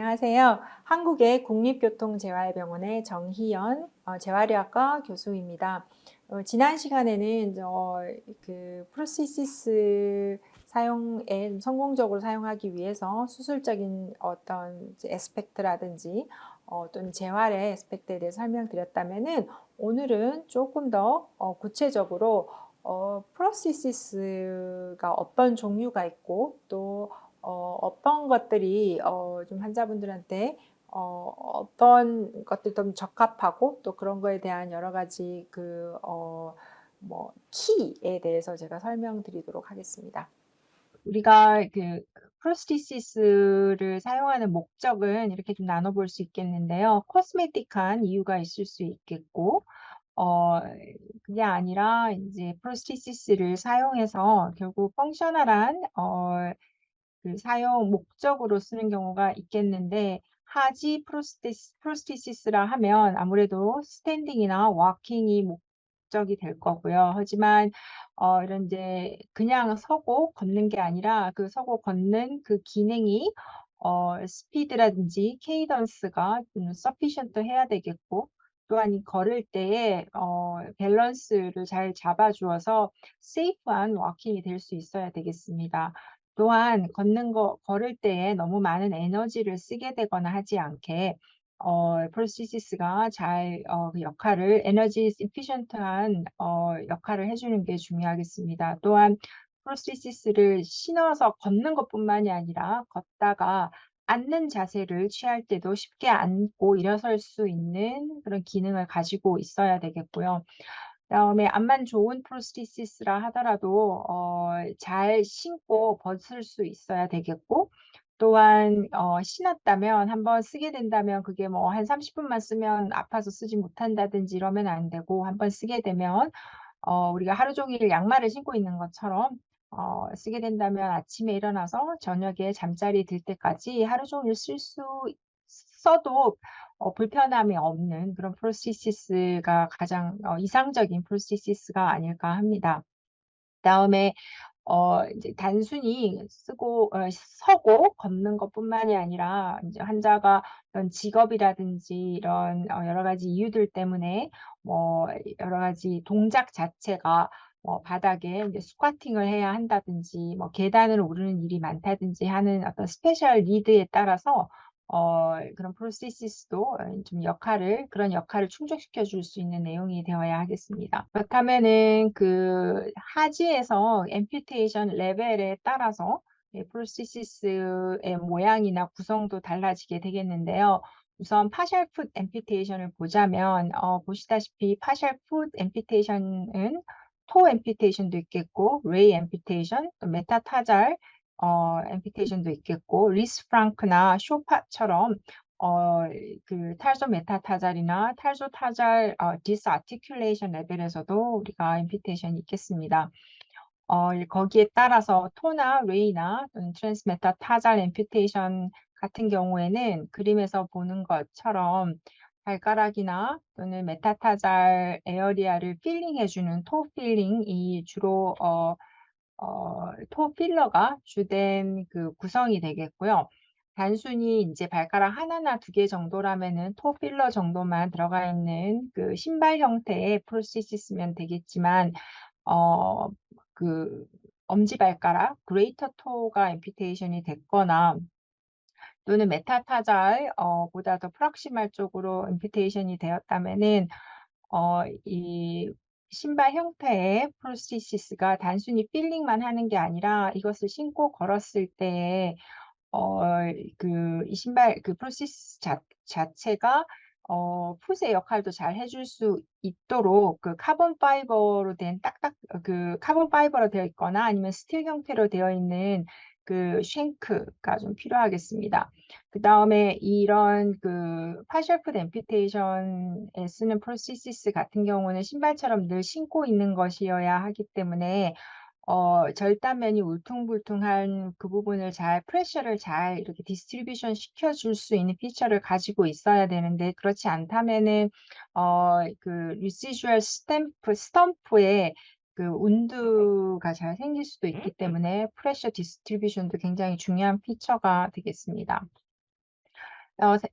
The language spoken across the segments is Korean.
안녕하세요. 한국의 국립교통재활병원의 정희연 재활의학과 교수입니다. 지난 시간에는 프로시시스 사용에 성공적으로 사용하기 위해서 수술적인 어떤 에스펙트라든지 또는 재활의 에스펙트에 대해서 설명드렸다면은 오늘은 조금 더 구체적으로 프로시시스가 어떤 종류가 있고 또 어떤 것들이 좀 환자분들한테 어떤 것들이 좀 적합하고 또 그런 거에 대한 여러 가지 키에 대해서 제가 설명드리도록 하겠습니다. 우리가 프로스티시스를 사용하는 목적은 이렇게 좀 나눠볼 수 있겠는데요. 코스메틱한 이유가 있을 수 있겠고, 어, 그게 아니라 이제 프로스티시스를 사용해서 결국 펑셔널한 그 사용 목적으로 쓰는 경우가 있겠는데 하지 프로스티시스라 하면 아무래도 스탠딩이나 워킹이 목적이 될 거고요. 하지만 이런 이제 그냥 서고 걷는 게 아니라 그 서고 걷는 그 기능이 스피드라든지 케이던스가 좀 서피션트 해야 되겠고 또한 이 걸을 때에 밸런스를 잘 잡아주어서 세이프한 워킹이 될 수 있어야 되겠습니다. 또한 걸을 때에 너무 많은 에너지를 쓰게 되거나 하지 않게 프로시시스가 잘 그 역할을 에너지 이피션트한 역할을 해주는 게 중요하겠습니다. 또한 프로시시스를 신어서 걷는 것뿐만이 아니라 걷다가 앉는 자세를 취할 때도 쉽게 앉고 일어설 수 있는 그런 기능을 가지고 있어야 되겠고요. 그다음에 암만 좋은 프로스티시스라 하더라도 잘 신고 벗을 수 있어야 되겠고 또한 신었다면 한번 쓰게 된다면 그게 뭐 한 30분만 쓰면 아파서 쓰지 못한다든지 이러면 안 되고 한번 쓰게 되면 우리가 하루 종일 양말을 신고 있는 것처럼 쓰게 된다면 아침에 일어나서 저녁에 잠자리 들 때까지 하루 종일 써도 불편함이 없는 그런 프로시시스가 가장 이상적인 프로시시스가 아닐까 합니다. 그다음에 이제 단순히 서고 걷는 것뿐만이 아니라 이제 환자가 어떤 직업이라든지 이런 여러 가지 이유들 때문에 뭐 여러 가지 동작 자체가 바닥에 이제 스쿼팅을 해야 한다든지 뭐 계단을 오르는 일이 많다든지 하는 어떤 스페셜 니드에 따라서 그런 프로세시스도 좀 그런 역할을 충족시켜 줄 수 있는 내용이 되어야 하겠습니다. 그렇다면은 그 하지에서 앰퓨테이션 레벨에 따라서 프로세시스의 모양이나 구성도 달라지게 되겠는데요. 우선 파셜 풋 앰퓨테이션을 보자면 보시다시피 파셜 풋 앰퓨테이션은 토 앰퓨테이션도 있겠고 레이 앰퓨테이션, 또 메타타잘 앰퓨테이션도 있겠고 리스 프랑크나 쇼파처럼 그 탈소 메타타잘이나 탈소 타잘 디스아티큘레이션 레벨에서도 우리가 앰퓨테이션이 있겠습니다. 거기에 따라서 토나 레이나 또는 트랜스 메타타잘 앰퓨테이션 같은 경우에는 그림에서 보는 것처럼 발가락이나 또는 메타타잘 에어리아를 필링해주는 토 필링이 주로 토 필러가 주된 그 구성이 되겠고요. 단순히 이제 발가락 하나나 두 개 정도라면은 토 필러 정도만 들어가 있는 그 신발 형태의 프로시시스면 되겠지만 어, 그 엄지발가락 그레이터 토가 앰퓨테이션이 됐거나 또는 메타타잘 보다 더 프락시말 쪽으로 앰퓨테이션이 되었다면은 이 신발 형태의 프로시시스가 단순히 필링만 하는 게 아니라 이것을 신고 걸었을 때에 이 신발 프로시시스 자체가 풋의 역할도 잘 해줄 수 있도록 카본 파이버로 되어 있거나 아니면 스틸 형태로 되어 있는 그 쉔크가 좀 필요하겠습니다. 그다음에 이런 파셜 풋 앰퓨테이션에 쓰는 프로시시스 같은 경우는 신발처럼 늘 신고 있는 것이어야 하기 때문에 절단면이 울퉁불퉁한 그 부분을 프레셔를 잘 이렇게 디스트리뷰션 시켜줄 수 있는 피처를 가지고 있어야 되는데, 그렇지 않다면은, 리시주얼 스탬프에 운드가 잘 생길 수도 있기 때문에 프레셔 디스트리뷰션도 굉장히 중요한 피처가 되겠습니다.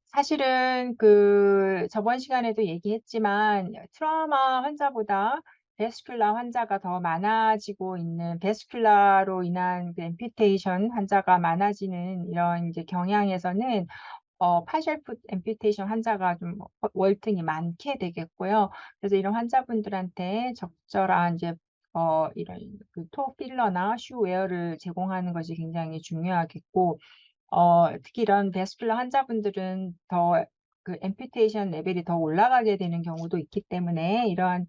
사실은 저번 시간에도 얘기했지만 트라우마 환자보다 베스큘라 환자가 더 많아지고 있는, 베스큘라로 인한 앰퓨테이션 환자가 많아지는 이런 이제 경향에서는 파셜 풋 앰퓨테이션 환자가 좀 월등히 많게 되겠고요. 그래서 이런 환자분들한테 적절한 이제 이런 토 필러나 슈 웨어를 제공하는 것이 굉장히 중요하겠고, 특히 이런 베스큘러 환자분들은 더 앰퓨테이션 레벨이 더 올라가게 되는 경우도 있기 때문에, 이러한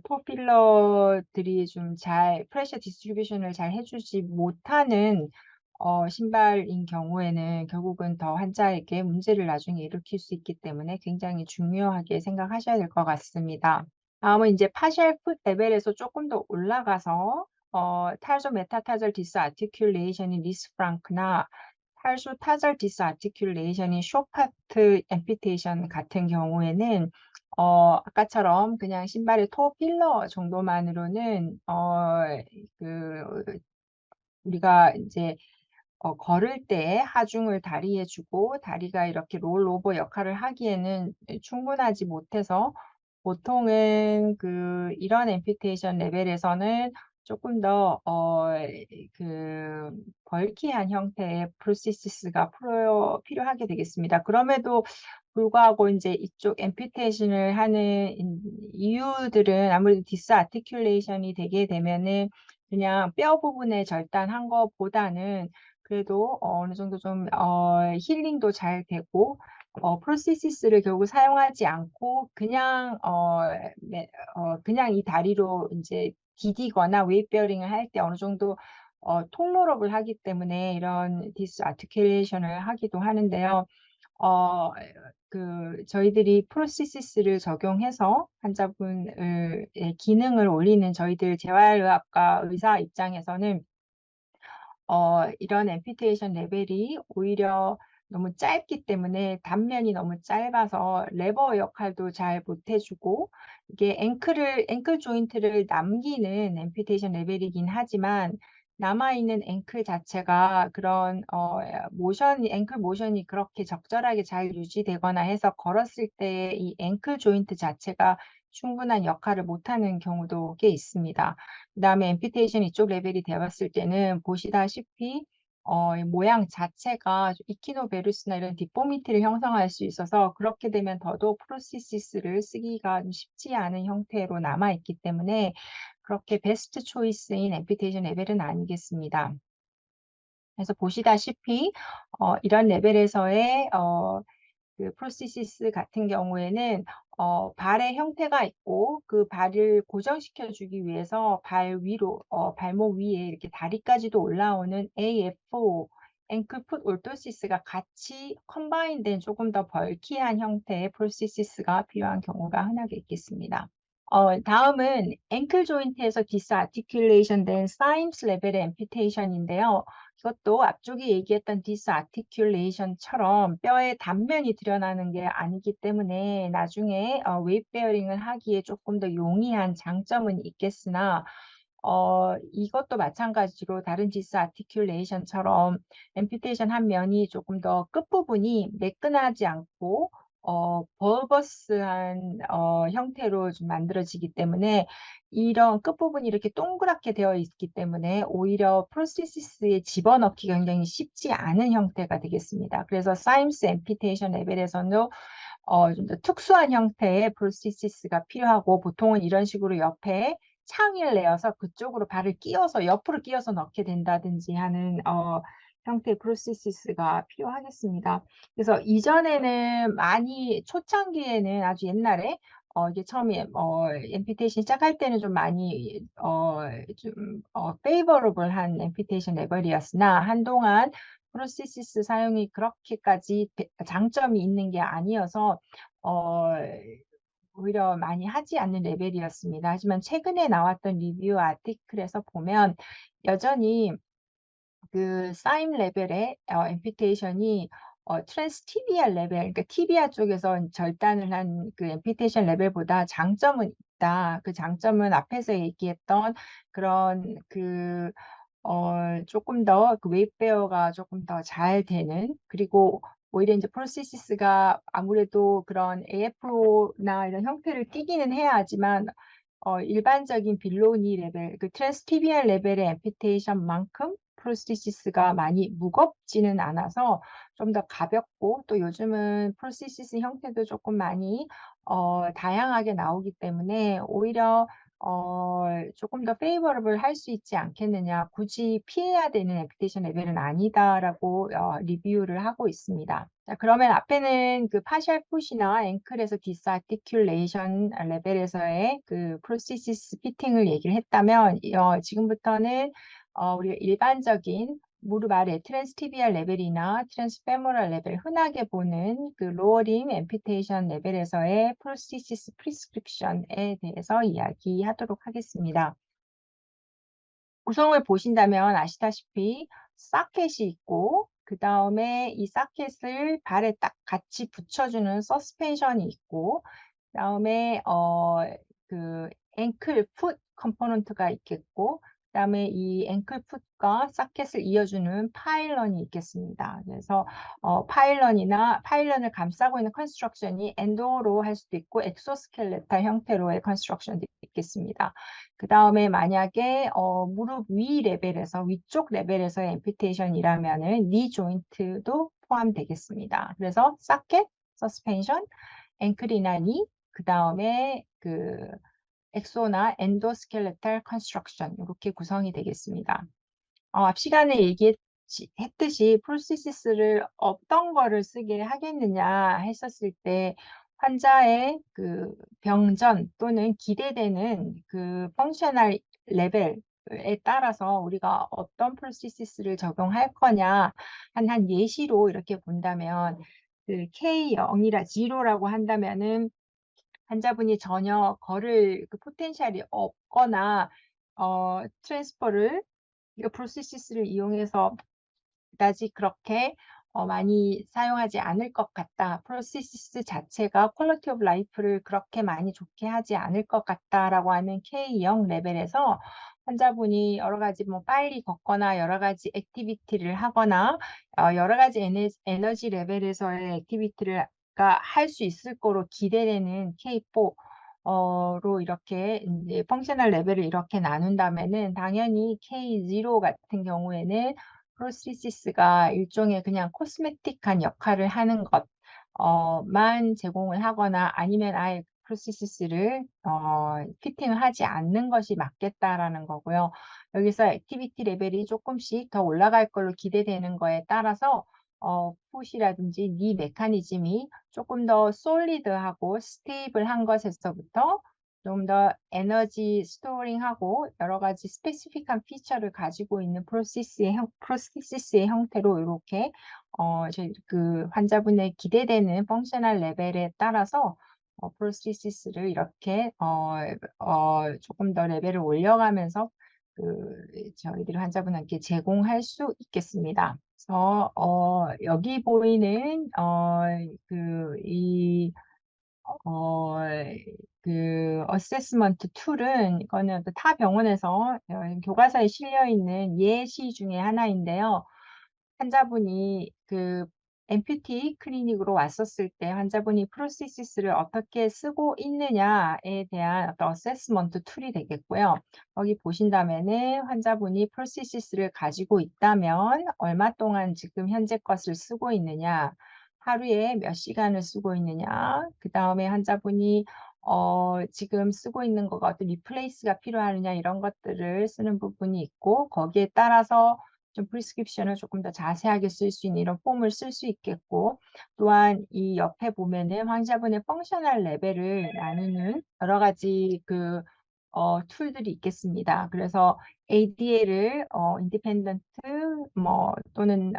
토 필러들이 좀 잘 프레셔 디스트리뷰션을 잘 해 주지 못하는 신발인 경우에는 결국은 더 환자에게 문제를 나중에 일으킬 수 있기 때문에 굉장히 중요하게 생각하셔야 될 것 같습니다. 다음은 이제 파셜 풋 레벨에서 조금 더 올라가서 탈소 메타타절 디스아티큘레이션인 리스프랑크나 탈소 타절 디스아티큘레이션인 쇼파트 앰퓨테이션 같은 경우에는 아까처럼 그냥 신발의 토 필러 정도만으로는 그 우리가 이제 걸을 때 하중을 다리에 주고 다리가 이렇게 롤오버 역할을 하기에는 충분하지 못해서, 보통은 이런 앰퓨테이션 레벨에서는 조금 더 벌키한 형태의 프로시시스가 필요하게 되겠습니다. 그럼에도 불구하고 이제 이쪽 앰퓨테이션을 하는 이유들은 아무래도 디스아티큘레이션이 되게 되면은 그냥 뼈 부분에 절단한 것보다는 그래도 어느 정도 좀 힐링도 잘 되고, 프로시시스를 결국 사용하지 않고 그냥 이 다리로 이제 디디거나 웨이트 베어링을 할 때 어느 정도 톨러러블 하기 때문에 이런 디스아티큘레이션을 하기도 하는데요. 어 저희들이 프로시시스를 적용해서 환자분을 의 기능을 올리는 저희들 재활의학과 의사 입장에서는 이런 앰퓨테이션 레벨이 오히려 너무 짧기 때문에, 단면이 너무 짧아서 레버 역할도 잘 못 해주고, 이게 앵클 조인트를 남기는 앰퓨테이션 레벨이긴 하지만 남아있는 앵클 자체가 그런 앵클 모션이 그렇게 적절하게 잘 유지되거나 해서 걸었을 때 이 앵클 조인트 자체가 충분한 역할을 못하는 경우도 꽤 있습니다. 그다음에 앰퓨테이션 이쪽 레벨이 되었을 때는 보시다시피 이 모양 자체가 이키노베루스나 이런 디포미티를 형성할 수 있어서, 그렇게 되면 더더욱 프로시시스를 쓰기가 좀 쉽지 않은 형태로 남아 있기 때문에 그렇게 베스트 초이스인 앰퓨테이션 레벨은 아니겠습니다. 그래서 보시다시피 이런 레벨에서의 프로시시스 같은 경우에는 발의 형태가 있고, 그 발을 고정시켜 주기 위해서 발 위로 발목 위에 이렇게 다리까지도 올라오는 AFO 앵클 풋 올토시스가 같이 컴바인된 조금 더 벌키한 형태의 프로시시스가 필요한 경우가 흔하게 있겠습니다. 다음은 앵클 조인트에서 디스아티큘레이션 된 사임스 레벨의 앰퓨테이션인데요. 이것도 앞쪽에 얘기했던 디스아티큘레이션처럼 뼈의 단면이 드러나는 게 아니기 때문에 나중에 웨이트 베어링을 하기에 조금 더 용이한 장점은 있겠으나, 이것도 마찬가지로 다른 디스아티큘레이션처럼 앰퓨테이션 한 면이 조금 더 끝부분이 매끈하지 않고 벌버스한 형태로 좀 만들어지기 때문에, 이런 끝부분이 이렇게 동그랗게 되어 있기 때문에 오히려 프로시시스에 집어넣기가 굉장히 쉽지 않은 형태가 되겠습니다. 그래서 사임스 앰퓨테이션 레벨에서는 좀 더 특수한 형태의 프로시시스가 필요하고, 보통은 이런 식으로 옆에 창을 내어서 그쪽으로 발을 끼워서 옆으로 끼워서 넣게 된다든지 하는 형태의 프로시시스가 필요하겠습니다. 그래서 이전에는 많이, 초창기에는 아주 옛날에 이게 처음에 앰퓨테이션 시작할 때는 좀 많이 페이버러블한 앰퓨테이션 레벨이었으나, 한동안 프로시시스 사용이 그렇게까지 장점이 있는 게 아니어서 어 오히려 많이 하지 않는 레벨이었습니다. 하지만 최근에 나왔던 리뷰 아티클에서 보면 여전히 사임 레벨의 앰퓨테이션이 트랜스티비아 레벨, 그러니까 티비아 쪽에서 절단을 한 앰퓨테이션 레벨보다 장점은 있다. 그 장점은 앞에서 얘기했던 그런 조금 더 웨이트 베어가 조금 더 잘 되는, 그리고 오히려 이제 프로세시스가 아무래도 그런 AFO나 이런 형태를 띠기는 해야 하지만 일반적인 빌로니 레벨, 그 트랜스티비얼 레벨의 앰퓨테이션만큼 프로세시스가 많이 무겁지는 않아서 좀 더 가볍고, 또 요즘은 프로세시스 형태도 조금 많이 다양하게 나오기 때문에 오히려 조금 더 페이버러블 할 수 있지 않겠느냐, 굳이 피해야 되는 앰퓨테이션 레벨은 아니다라고 리뷰를 하고 있습니다. 자, 그러면 앞에는 그 파셜 풋이나 앵클에서 디스아티큘레이션 레벨에서의 그 프로시시스 피팅을 얘기를 했다면, 지금부터는 우리가 일반적인 무릎 아래 트랜스티비얼 레벨이나 트랜스페모럴 레벨, 흔하게 보는 그 로어링 앰퓨테이션 레벨에서의 프로시시스 프리스크립션에 대해서 이야기하도록 하겠습니다. 구성을 보신다면 아시다시피 사켓이 있고, 그 다음에 이 사켓을 발에 딱 같이 붙여주는 서스펜션이 있고, 그 다음에 그 앵클 풋 컴포넌트가 있겠고, 그 다음에 이 앵클 풋과 사켓을 이어주는 파일런이 있겠습니다. 그래서 파일런을 감싸고 있는 컨스트럭션이 엔도로 할 수도 있고 엑소스켈레탈 형태로의 컨스트럭션도 있겠습니다. 그 다음에 만약에 무릎 위 레벨에서, 위쪽 레벨에서의 앰퓨테이션이라면은 니 조인트도 포함되겠습니다. 그래서 사켓, 서스펜션, 앵클이나 니, 그 다음에 그 엑소나 엔도스켈레탈 컨스트럭션, 이렇게 구성이 되겠습니다. 앞 시간에 얘기했듯이 프로시시스를 어떤 거를 쓰게 하겠느냐 했었을 때, 환자의 그 병전 또는 기대되는 그 펑셔널 레벨에 따라서 우리가 어떤 프로시시스를 적용할 거냐, 한 예시로 이렇게 본다면, 그 K0이라 0라고 한다면은 환자분이 전혀 걸을 그 포텐셜이 없거나 트랜스퍼를, 이거 프로세시스를 이용해서 그다지 그렇게 많이 사용하지 않을 것 같다. 프로세시스 자체가 퀄리티 오브 라이프를 그렇게 많이 좋게 하지 않을 것 같다라고 하는 K0 레벨에서 환자분이 여러 가지 뭐 빨리 걷거나 여러 가지 액티비티를 하거나 여러 가지 에너지 레벨에서의 액티비티를 할 수 있을 거로 기대되는 K4 로 이렇게 이제 펑셔널 레벨을 이렇게 나눈다면은, 당연히 K0 같은 경우에는 프로시시스가 일종의 그냥 코스메틱한 역할을 하는 것만 제공을 하거나, 아니면 아예 프로시시스를 피팅을 하지 않는 것이 맞겠다라는 거고요. 여기서 액티비티 레벨이 조금씩 더 올라갈 걸로 기대되는 거에 따라서 풋이라든지 니 메커니즘이 조금 더 솔리드하고 스테이블한 것에서부터 좀 더 에너지 스토링하고 여러 가지 스페시픽한 피처를 가지고 있는 프로세시스의 형태로 이렇게 저희 그 환자분의 기대되는 펑셔널 레벨에 따라서 프로세시스를 이렇게 조금 더 레벨을 올려가면서 저희들이 환자분에게 제공할 수 있겠습니다. 그래서 여기 보이는 어, 어세스먼트 툴은, 이거는 어떤 타 병원에서 교과서에 실려 있는 예시 중에 하나인데요. 환자분이 그 앰퓨티 클리닉으로 왔었을 때 환자분이 프로시시스를 어떻게 쓰고 있느냐에 대한 어떤 어세스먼트 툴이 되겠고요. 여기 보신다면은 환자분이 프로시시스를 가지고 있다면 얼마 동안 지금 현재 것을 쓰고 있느냐, 하루에 몇 시간을 쓰고 있느냐, 그 다음에 환자분이 지금 쓰고 있는 거가 어떤 리플레이스가 필요하느냐, 이런 것들을 쓰는 부분이 있고, 거기에 따라서 좀 프리스크립션을 조금 더 자세하게 쓸 수 있는 이런 폼을 쓸 수 있겠고, 또한 이 옆에 보면은 환자분의 펑셔널 레벨을 나누는 여러 가지 툴들이 있겠습니다. 그래서 ADL을 인디펜던트 뭐 또는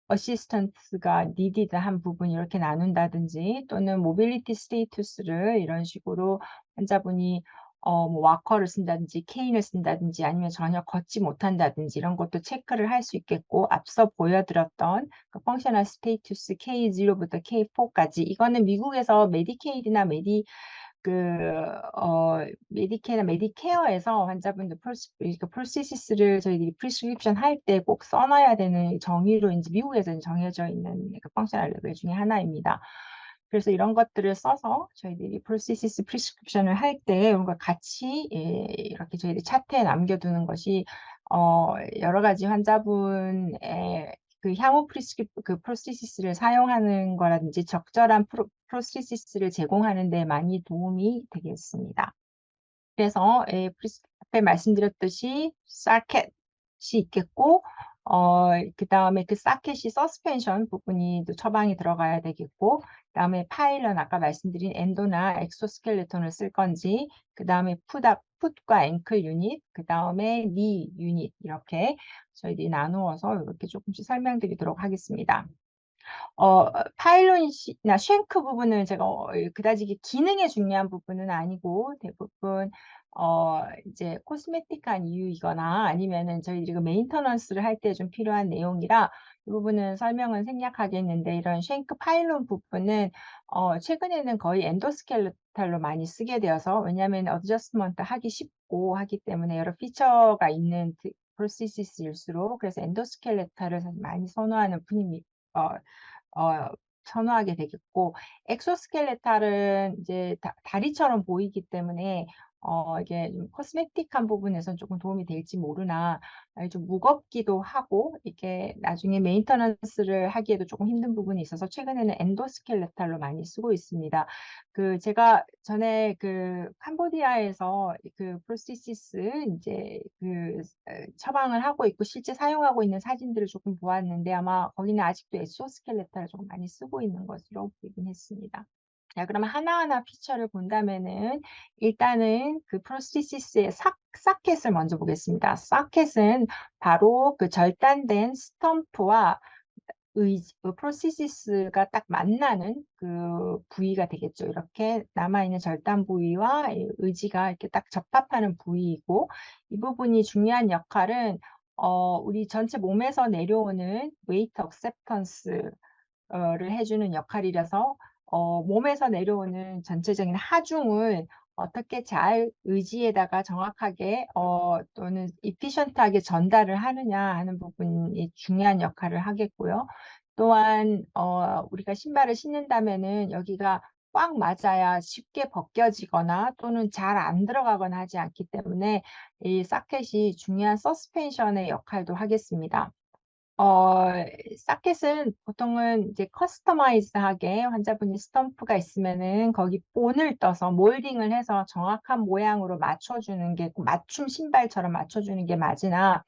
어시스턴트가 니디드한 부분 이렇게 나눈다든지, 또는 모빌리티 스테이투스를 이런 식으로 환자분이 뭐 와커를 쓴다든지 케인을 쓴다든지 아니면 전혀 걷지 못한다든지 이런 것도 체크를 할 수 있겠고, 앞서 보여드렸던 그 펑셔널 스테이투스 K0부터 K4까지, 이거는 미국에서 메디케이드나 그 메디케이나 메디케어에서 환자분들 프로시시스를 저희들이 프리스크립션 할 때 꼭 써놔야 되는 정의로 이제 미국에서 정해져 있는 그 펑셔널 레벨 중에 하나입니다. 그래서 이런 것들을 써서 저희들이 프로시시스 프리스크립션을 할 때 이런 걸 같이 이렇게 저희들이 차트에 남겨두는 것이 여러 가지 환자분의 그 향후 그 프로시시스를 사용하는 거라든지 적절한 프로시시스를 제공하는 데 많이 도움이 되겠습니다. 그래서 앞에 말씀드렸듯이 사켓이 있겠고 그다음에 그 사켓이 서스펜션 부분이 또 처방이 들어가야 되겠고 그다음에 파일런 아까 말씀드린 엔도나 엑소스켈레톤을 쓸 건지 그다음에 풋과 앵클 유닛 그다음에 니 유닛 이렇게 저희들이 나누어서 이렇게 조금씩 설명드리도록 하겠습니다. 파일론이나 쉔크 부분은 제가 그다지 기능에 중요한 부분은 아니고 대부분 이제 코스메틱한 이유이거나 아니면은 저희들이 그 메인터넌스를 할 때 좀 필요한 내용이라 이 부분은 설명은 생략하겠는데 이런 쉔크 파일론 부분은 최근에는 거의 엔도스켈레탈로 많이 쓰게 되어서 왜냐하면 어드저스트먼트 하기 쉽고 하기 때문에 여러 피처가 있는 프로시시스일수록 그래서 엔도스켈레탈을 많이 선호하는 분입니다. 선호하게 되겠고 엑소스켈레탈은 이제 다리처럼 보이기 때문에 이게 좀 코스메틱한 부분에선 조금 도움이 될지 모르나 좀 무겁기도 하고 이게 나중에 메인터넌스를 하기에도 조금 힘든 부분이 있어서 최근에는 엔도스켈레탈로 많이 쓰고 있습니다. 제가 전에 캄보디아에서 프로시시스 이제 처방을 하고 있고 실제 사용하고 있는 사진들을 조금 보았는데 아마 거기는 아직도 엑소스켈레탈을 조금 많이 쓰고 있는 것으로 보이긴 했습니다. 자, 그러면 하나하나 피처를 본다면은 일단은 그 프로시시스의 사켓을 먼저 보겠습니다. 사켓은 바로 그 절단된 스텀프와 프로시시스가 딱 만나는 그 부위가 되겠죠. 이렇게 남아있는 절단 부위와 의지가 이렇게 딱 접합하는 부위이고 이 부분이 중요한 역할은 우리 전체 몸에서 내려오는 웨이트 억셉턴스 를 해주는 역할이라서 몸에서 내려오는 전체적인 하중을 어떻게 잘 의지에다가 정확하게 또는 이피션트하게 전달을 하느냐 하는 부분이 중요한 역할을 하겠고요. 또한 우리가 신발을 신는다면은 여기가 꽉 맞아야 쉽게 벗겨지거나 또는 잘 안 들어가거나 하지 않기 때문에 이 사켓이 중요한 서스펜션의 역할도 하겠습니다. 어 사켓은 보통은 이제 커스터마이즈하게 환자분이 스탬프가 있으면은 거기 본을 떠서 몰딩을 해서 정확한 모양으로 맞춰주는 게 맞춤 신발처럼 맞춰주는 게 맞으나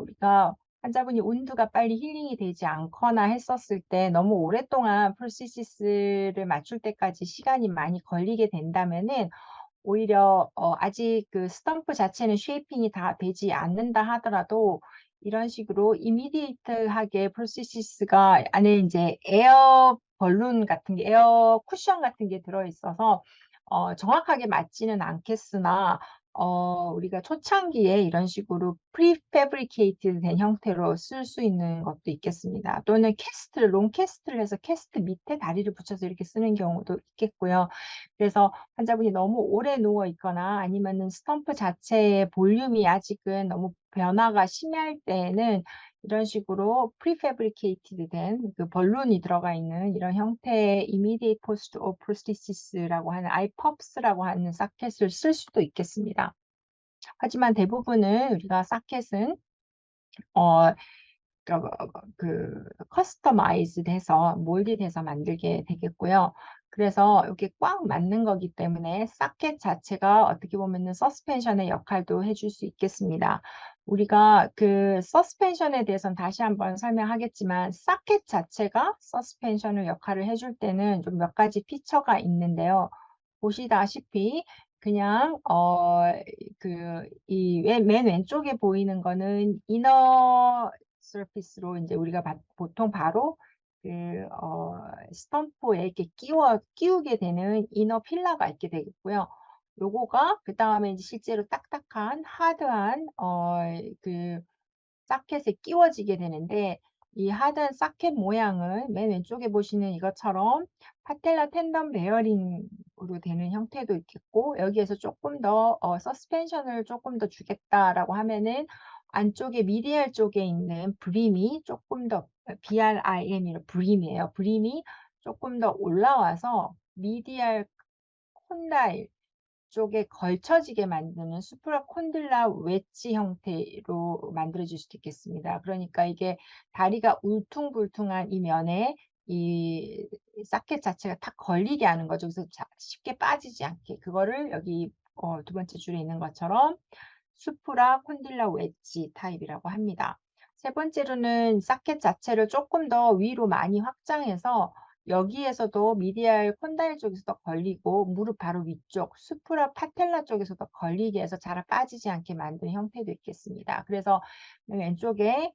우리가 환자분이 온도가 빨리 힐링이 되지 않거나 했었을 때 너무 오랫동안 프로시시스를 맞출 때까지 시간이 많이 걸리게 된다면은 오히려 아직 그 스탬프 자체는 쉐이핑이 다 되지 않는다 하더라도 이런 식으로 이미디에이트하게 프로세시스가 안에 이제 에어 벌룬 같은 게 에어 쿠션 같은 게 들어 있어서 정확하게 맞지는 않겠으나 우리가 초창기에 이런 식으로 프리패브리케이티드 된 형태로 쓸 수 있는 것도 있겠습니다. 또는 롱 캐스트를 해서 캐스트 밑에 다리를 붙여서 이렇게 쓰는 경우도 있겠고요. 그래서 환자분이 너무 오래 누워 있거나 아니면은 스탬프 자체의 볼륨이 아직은 너무 변화가 심할 때에는 이런 식으로 프리패브리케이티드 된 그 벌룬이 들어가 있는 이런 형태의 immediate post op prosthesis라고 하는 IPOPS라고 하는 사켓을 쓸 수도 있겠습니다. 하지만 대부분은 우리가 사켓은 어 커스터마이즈드 해서 몰디돼서 만들게 되겠고요. 그래서 이게 꽉 맞는 거기 때문에 사켓 자체가 어떻게 보면은 서스펜션의 역할도 해줄 수 있겠습니다. 우리가 그 서스펜션에 대해서는 다시 한번 설명하겠지만 사켓 자체가 서스펜션을 역할을 해줄 때는 좀 몇 가지 피처가 있는데요. 보시다시피 그냥 맨 왼쪽에 보이는 거는 이너 서피스로 이제 우리가 보통 바로 스탬프에 이렇게 끼우게 되는 이너 필러가 있게 되겠고요. 요거가 그다음에 이제 실제로 딱딱한 하드한 그 사켓에 끼워지게 되는데 이 하단 사켓 모양은 맨 왼쪽에 보시는 이것처럼 파텔라 텐던 베어링으로 되는 형태도 있겠고, 여기에서 조금 더 서스펜션을 조금 더 주겠다라고 하면은 안쪽에 미디얼 쪽에 있는 브림이 조금 더 BRIM이로 브림이에요. 브림이 조금 더 올라와서 미디얼 콘다일 쪽에 걸쳐지게 만드는 수프라콘딜라 웨지 형태로 만들어질 수도 있겠습니다. 그러니까 이게 다리가 울퉁불퉁한 이 면에 이 사켓 자체가 탁 걸리게 하는 거죠. 그래서 쉽게 빠지지 않게. 그거를 여기 두 번째 줄에 있는 것처럼 수프라 콘딜라 웨지 타입이라고 합니다. 세 번째로는 사켓 자체를 조금 더 위로 많이 확장해서 여기에서도 미디알 콘다일 쪽에서도 걸리고 무릎 바로 위쪽 수프라 파텔라 쪽에서도 걸리게 해서 잘 빠지지 않게 만드는 형태도 있겠습니다. 그래서 왼쪽에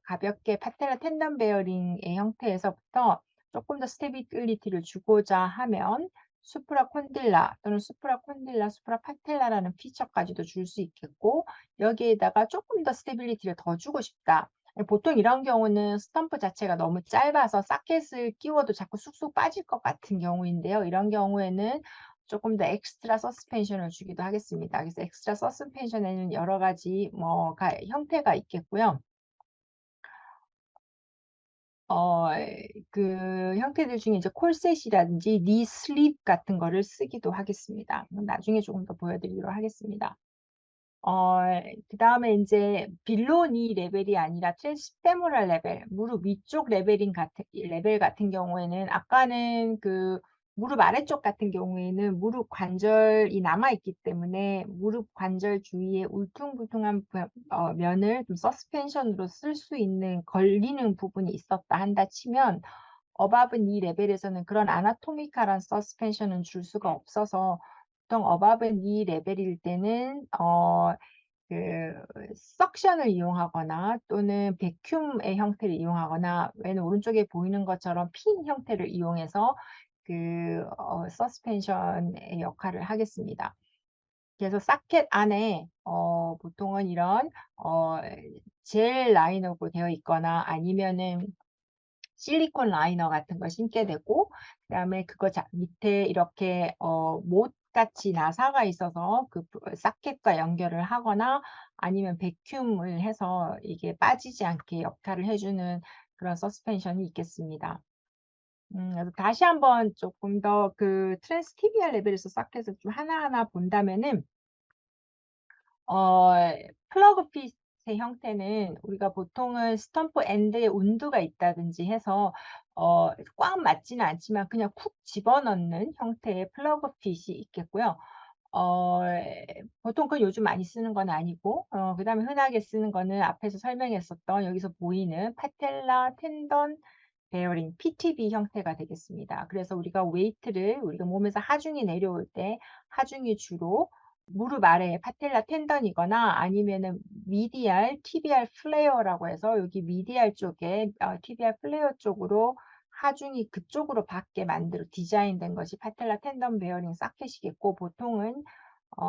가볍게 파텔라 텐던 베어링의 형태에서부터 조금 더 스테빌리티를 주고자 하면 수프라 콘딜라 또는 수프라 콘딜라, 수프라 파텔라라는 피처까지도 줄 수 있겠고, 여기에다가 조금 더 스테빌리티를 더 주고 싶다. 보통 이런 경우는 스탬프 자체가 너무 짧아서 사켓을 끼워도 자꾸 쑥쑥 빠질 것 같은 경우인데요. 이런 경우에는 조금 더 엑스트라 서스펜션을 주기도 하겠습니다. 그래서 엑스트라 서스펜션에는 여러 가지 형태가 있겠고요. 어 그 형태들 중에 이제 콜셋이라든지 니 슬립 같은 거를 쓰기도 하겠습니다. 나중에 조금 더 보여드리도록 하겠습니다. 어 그다음에 인제 빌로우 니 레벨이 아니라 트랜스페모럴 레벨, 무릎 위쪽 레벨 같은 경우에는 아까는 그 무릎 아래쪽 같은 경우에는 무릎 관절이 남아 있기 때문에 무릎 관절 주위에 울퉁불퉁한 면을 좀 서스펜션으로 쓸 수 있는 걸리는 부분이 있었다 한다 치면, 어바브 니 레벨에서는 그런 아나토미컬한 서스펜션은 줄 수가 없어서 보통 어바브 니 레벨일 때는 그 석션을 이용하거나 또는 백큐음의 형태를 이용하거나, 왼 오른쪽에 보이는 것처럼 핀 형태를 이용해서 서스펜션의 역할을 하겠습니다. 그래서 사켓 안에 보통은 이런 어 젤 라이너로 되어 있거나 아니면은 실리콘 라이너 같은 걸 신게 되고, 그다음에 그거 밑에 이렇게 못같이 나사가 있어서 그 사켓과 연결을 하거나 아니면 백큐음을 해서 이게 빠지지 않게 역할을 해 주는 그런 서스펜션이 있겠습니다. 그래서 다시 한번 조금 더 그 트랜스티비얼 레벨에서 사켓을 좀 하나하나 본다면은, 어 플러그 핏의 형태는 우리가 보통은 스탬프 엔드에 운두가 있다든지 해서 꽉 맞지는 않지만 그냥 쿡 집어넣는 형태의 플러그 핏이 있겠고요. 어 보통 그건 요즘 많이 쓰는 건 아니고, 그다음에 흔하게 쓰는 거는 앞에서 설명했었던 여기서 보이는 파텔라 텐던 베어링 PTB 형태가 되겠습니다. 그래서 우리가 몸에서 하중이 내려올 때 하중이 주로 무릎 아래에 파텔라 텐던이거나 아니면은 미디알 티비알 플레어라고 해서 여기 미디알 쪽에 티비알 플레어 쪽으로 하중이 그쪽으로 받게 만들어 디자인된 것이 파텔라 텐던 베어링 사켓이겠고, 보통은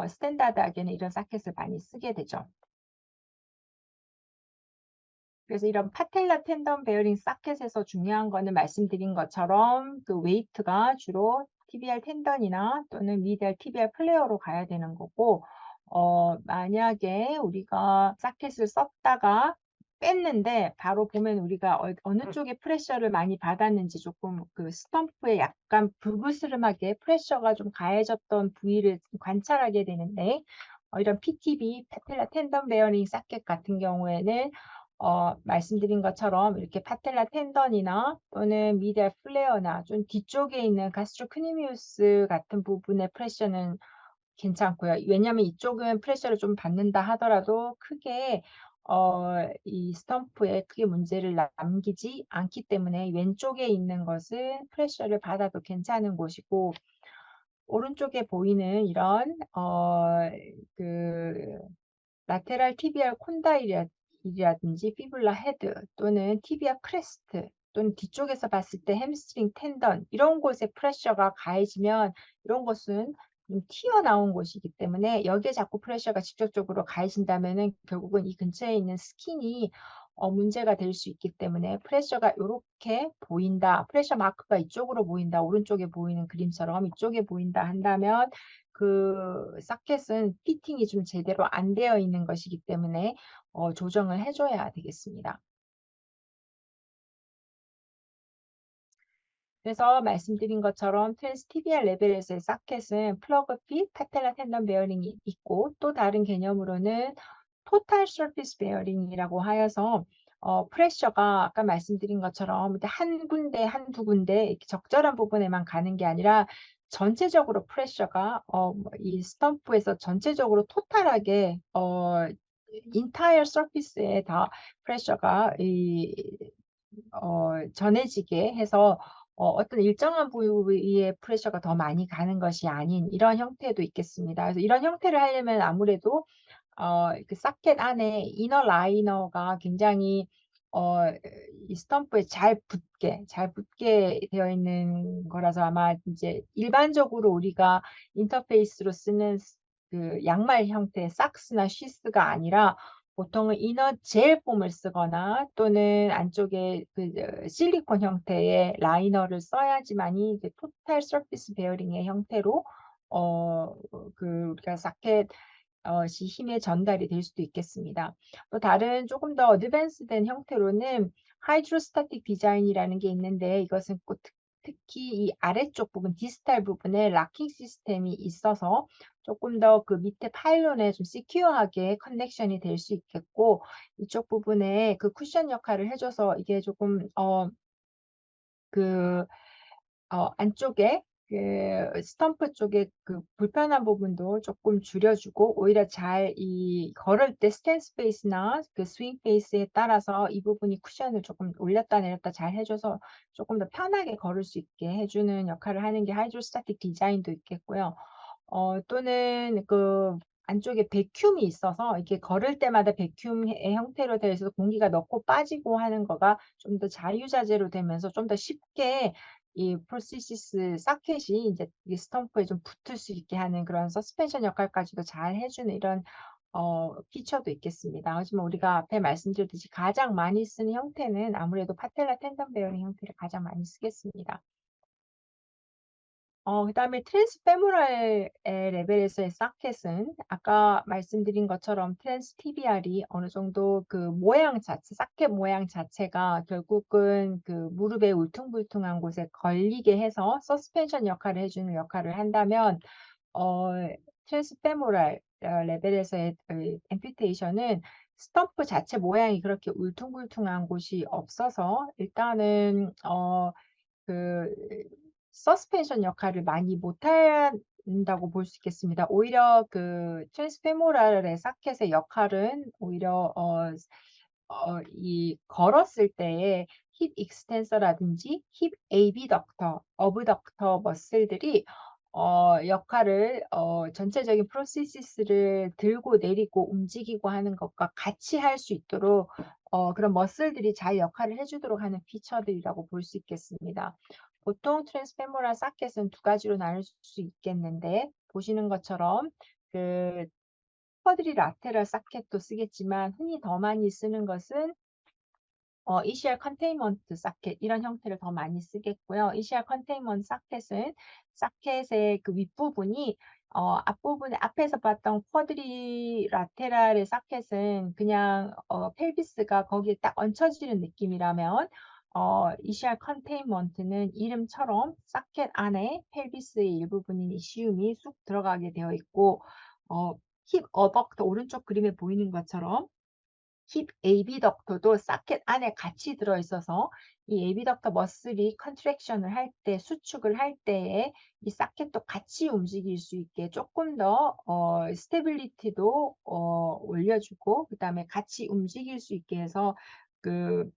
스탠다드하게는 이런 사켓을 많이 쓰게 되죠. 그래서 이런 파텔라 텐던 베어링 사켓에서 중요한 거는 말씀드린 것처럼 그 웨이트가 주로 TBR 텐던이나 또는 미디얼 TBR 플레어로 가야 되는 거고, 만약에 우리가 사켓을 썼다가 뺐는데 바로 보면 우리가 어느 쪽에 프레셔를 많이 받았는지 조금 그 스탬프에 약간 불그스름하게 프레셔가 좀 가해졌던 부위를 관찰하게 되는데, 이런 PTB, 파텔라 텐던 베어링 사켓 같은 경우에는 말씀드린 것처럼 이렇게 파텔라 텐던이나 또는 미디얼 플레어나 좀 뒤쪽에 있는 가스트로크니미우스 같은 부분의 프레셔는 괜찮고요. 왜냐하면 이쪽은 프레셔를 좀 받는다 하더라도 크게 이 스탬프에 크게 문제를 남기지 않기 때문에 왼쪽에 있는 것은 프레셔를 받아도 괜찮은 곳이고, 오른쪽에 보이는 이런 그 라테랄 티비알 콘다일이라든지 피뷸라 헤드 또는 티비아 크레스트 또는 뒤쪽에서 봤을 때 햄스트링 텐던, 이런 곳에 프레셔가 가해지면 이런 곳은 좀 튀어나온 곳이기 때문에 여기에 자꾸 프레셔가 직접적으로 가해진다면은 결국은 이 근처에 있는 스킨이 문제가 될 수 있기 때문에 프레셔가 요렇게 보인다. 프레셔 마크가 이쪽으로 보인다. 오른쪽에 보이는 그림처럼 이쪽에 보인다 한다면 그 사켓은 피팅이 좀 제대로 안 되어 있는 것이기 때문에 조정을 해 줘야 되겠습니다. 그래서 말씀드린 것처럼 트랜스티비알 레벨에서의 사켓은 플러그 핏, 파텔라 텐던 베어링이 있고 또 다른 개념으로는 토탈 서피스 베어링이라고 하여서 프레셔가 아까 말씀드린 것처럼 이렇게 한 군데, 한두 군데 이렇게 적절한 부분에만 가는 게 아니라 전체적으로 프레셔가 이 스탬프에서 전체적으로 토탈하게 인타이어 서피스에 다 프레셔가 전해지게 해서 어떤 일정한 부위에 프레셔가 더 많이 가는 것이 아닌 이런 형태도 있겠습니다. 그래서 이런 형태를 하려면 아무래도 그 사켓 안에 이너 라이너가 굉장히 어 이 스탬프에 잘 붙게 되어 있는 거라서 아마 인제 일반적으로 우리가 인터페이스로 쓰는 그 양말 형태의 삭스나 쉬스가 아니라 보통은 이너 젤 폼을 쓰거나 또는 안쪽에 실리콘 형태의 라이너를 써야지만이 이제 토탈 서피스 베어링의 형태로 어 우리가 사켓 시 힘의 전달이 될 수도 있겠습니다. 또 다른 조금 더 어드밴스된 형태로는 하이드로스타틱 디자인이라는 게 있는데 이것은 꼭 특히 이 아래쪽 부분 디스탈 부분에 락킹 시스템이 있어서 조금 더 그 밑에 파일론에 좀 시큐어하게 커넥션이 될 수 있겠고 이쪽 부분에 그 쿠션 역할을 해 줘서 이게 조금 그 안쪽에 스탬프 쪽에 그 불편한 부분도 쪼끔 줄여 주고 오히려 잘 이 걸을 때 스탠스 페이스나 그 스윙 페이스에 따라서 이 부분이 쿠션을 쪼끔 올렸다 내렸다 잘 해 줘서 쪼끔 더 편하게 걸을 수 있게 해 주는 역할을 하는 게 하이드로스타틱 디자인도 있겠고요. 또는 그 안쪽에 배큐음이 있어서 이렇게 걸을 때마다 배큐음의 형태로 되어 있어서 공기가 넣고 빠지고 하는 거가 좀 더 자유자재로 되면서 좀 더 쉽게 이 프로시시스 사켓이 인제 이 스탬프에 좀 붙을 수 있게 하는 그런 서스펜션 역할까지도 잘 해 주는 이런 피처도 있겠습니다. 하지만 우리가 앞에 말씀드렸듯이 가장 많이 쓰는 형태는 아무래도 파텔라 텐던 베어링 형태를 가장 많이 쓰겠습니다. 그다음에 트랜스페모랄의 레벨에서의 사켓은 아까 말씀드린 것처럼 트랜스티비알이 어느 정도 그 모양 자체 사켓 모양 자체가 결국은 그 무릎의 울퉁불퉁한 곳에 걸리게 해서 서스펜션 역할을 해 주는 역할을 한다면 어 트랜스페모랄 레벨에서의 앰퓨테이션은 스탬프 자체 모양이 그렇게 울퉁불퉁한 곳이 없어서 일단은 그 서스펜션 역할을 많이 못한다고 볼 수 있겠습니다. 오히려 그 트랜스페모랄의 사켓의 역할은 오히려 이 걸었을 때에 힙 익스텐서라든지 힙 애비덕터, 어브덕터 머슬들이 역할을 전체적인 프로세시스를 들고 내리고 움직이고 하는 것과 같이 할 수 있도록 그런 머슬들이 잘 역할을 해 주도록 하는 피처들이라고 볼 수 있겠습니다. 보통 트랜스페모랄 사켓은 두 가지로 나눌 수 있겠는데 보시는 것처럼 그 쿼드리라테럴 사켓도 쓰겠지만 흔히 더 많이 쓰는 것은 ECR 컨테인먼트 사켓 이런 형태를 더 많이 쓰겠고요. ECR 컨테인먼트 사켓은 사켓의 그 윗부분이 앞부분에 앞에서 봤던 쿼드리라테랄의 사켓은 그냥 펠비스가 거기에 딱 얹혀지는 느낌이라면 ECR 컨테인먼트는 이름처럼 사켓 안에 펠비스의 일부분인 이시움이 쑥 들어가게 되어 있고 어 힙 어덕터 오른쪽 그림에 보이는 것처럼 힙 에비덕터도 사켓 안에 같이 들어 있어서 이 에비덕터 머슬이 컨트랙션을 할 때 수축을 할 때에 이 사켓도 같이 움직일 수 있게 조금 더 스테빌리티도 올려주고 그다음에 같이 움직일 수 있게 해서 그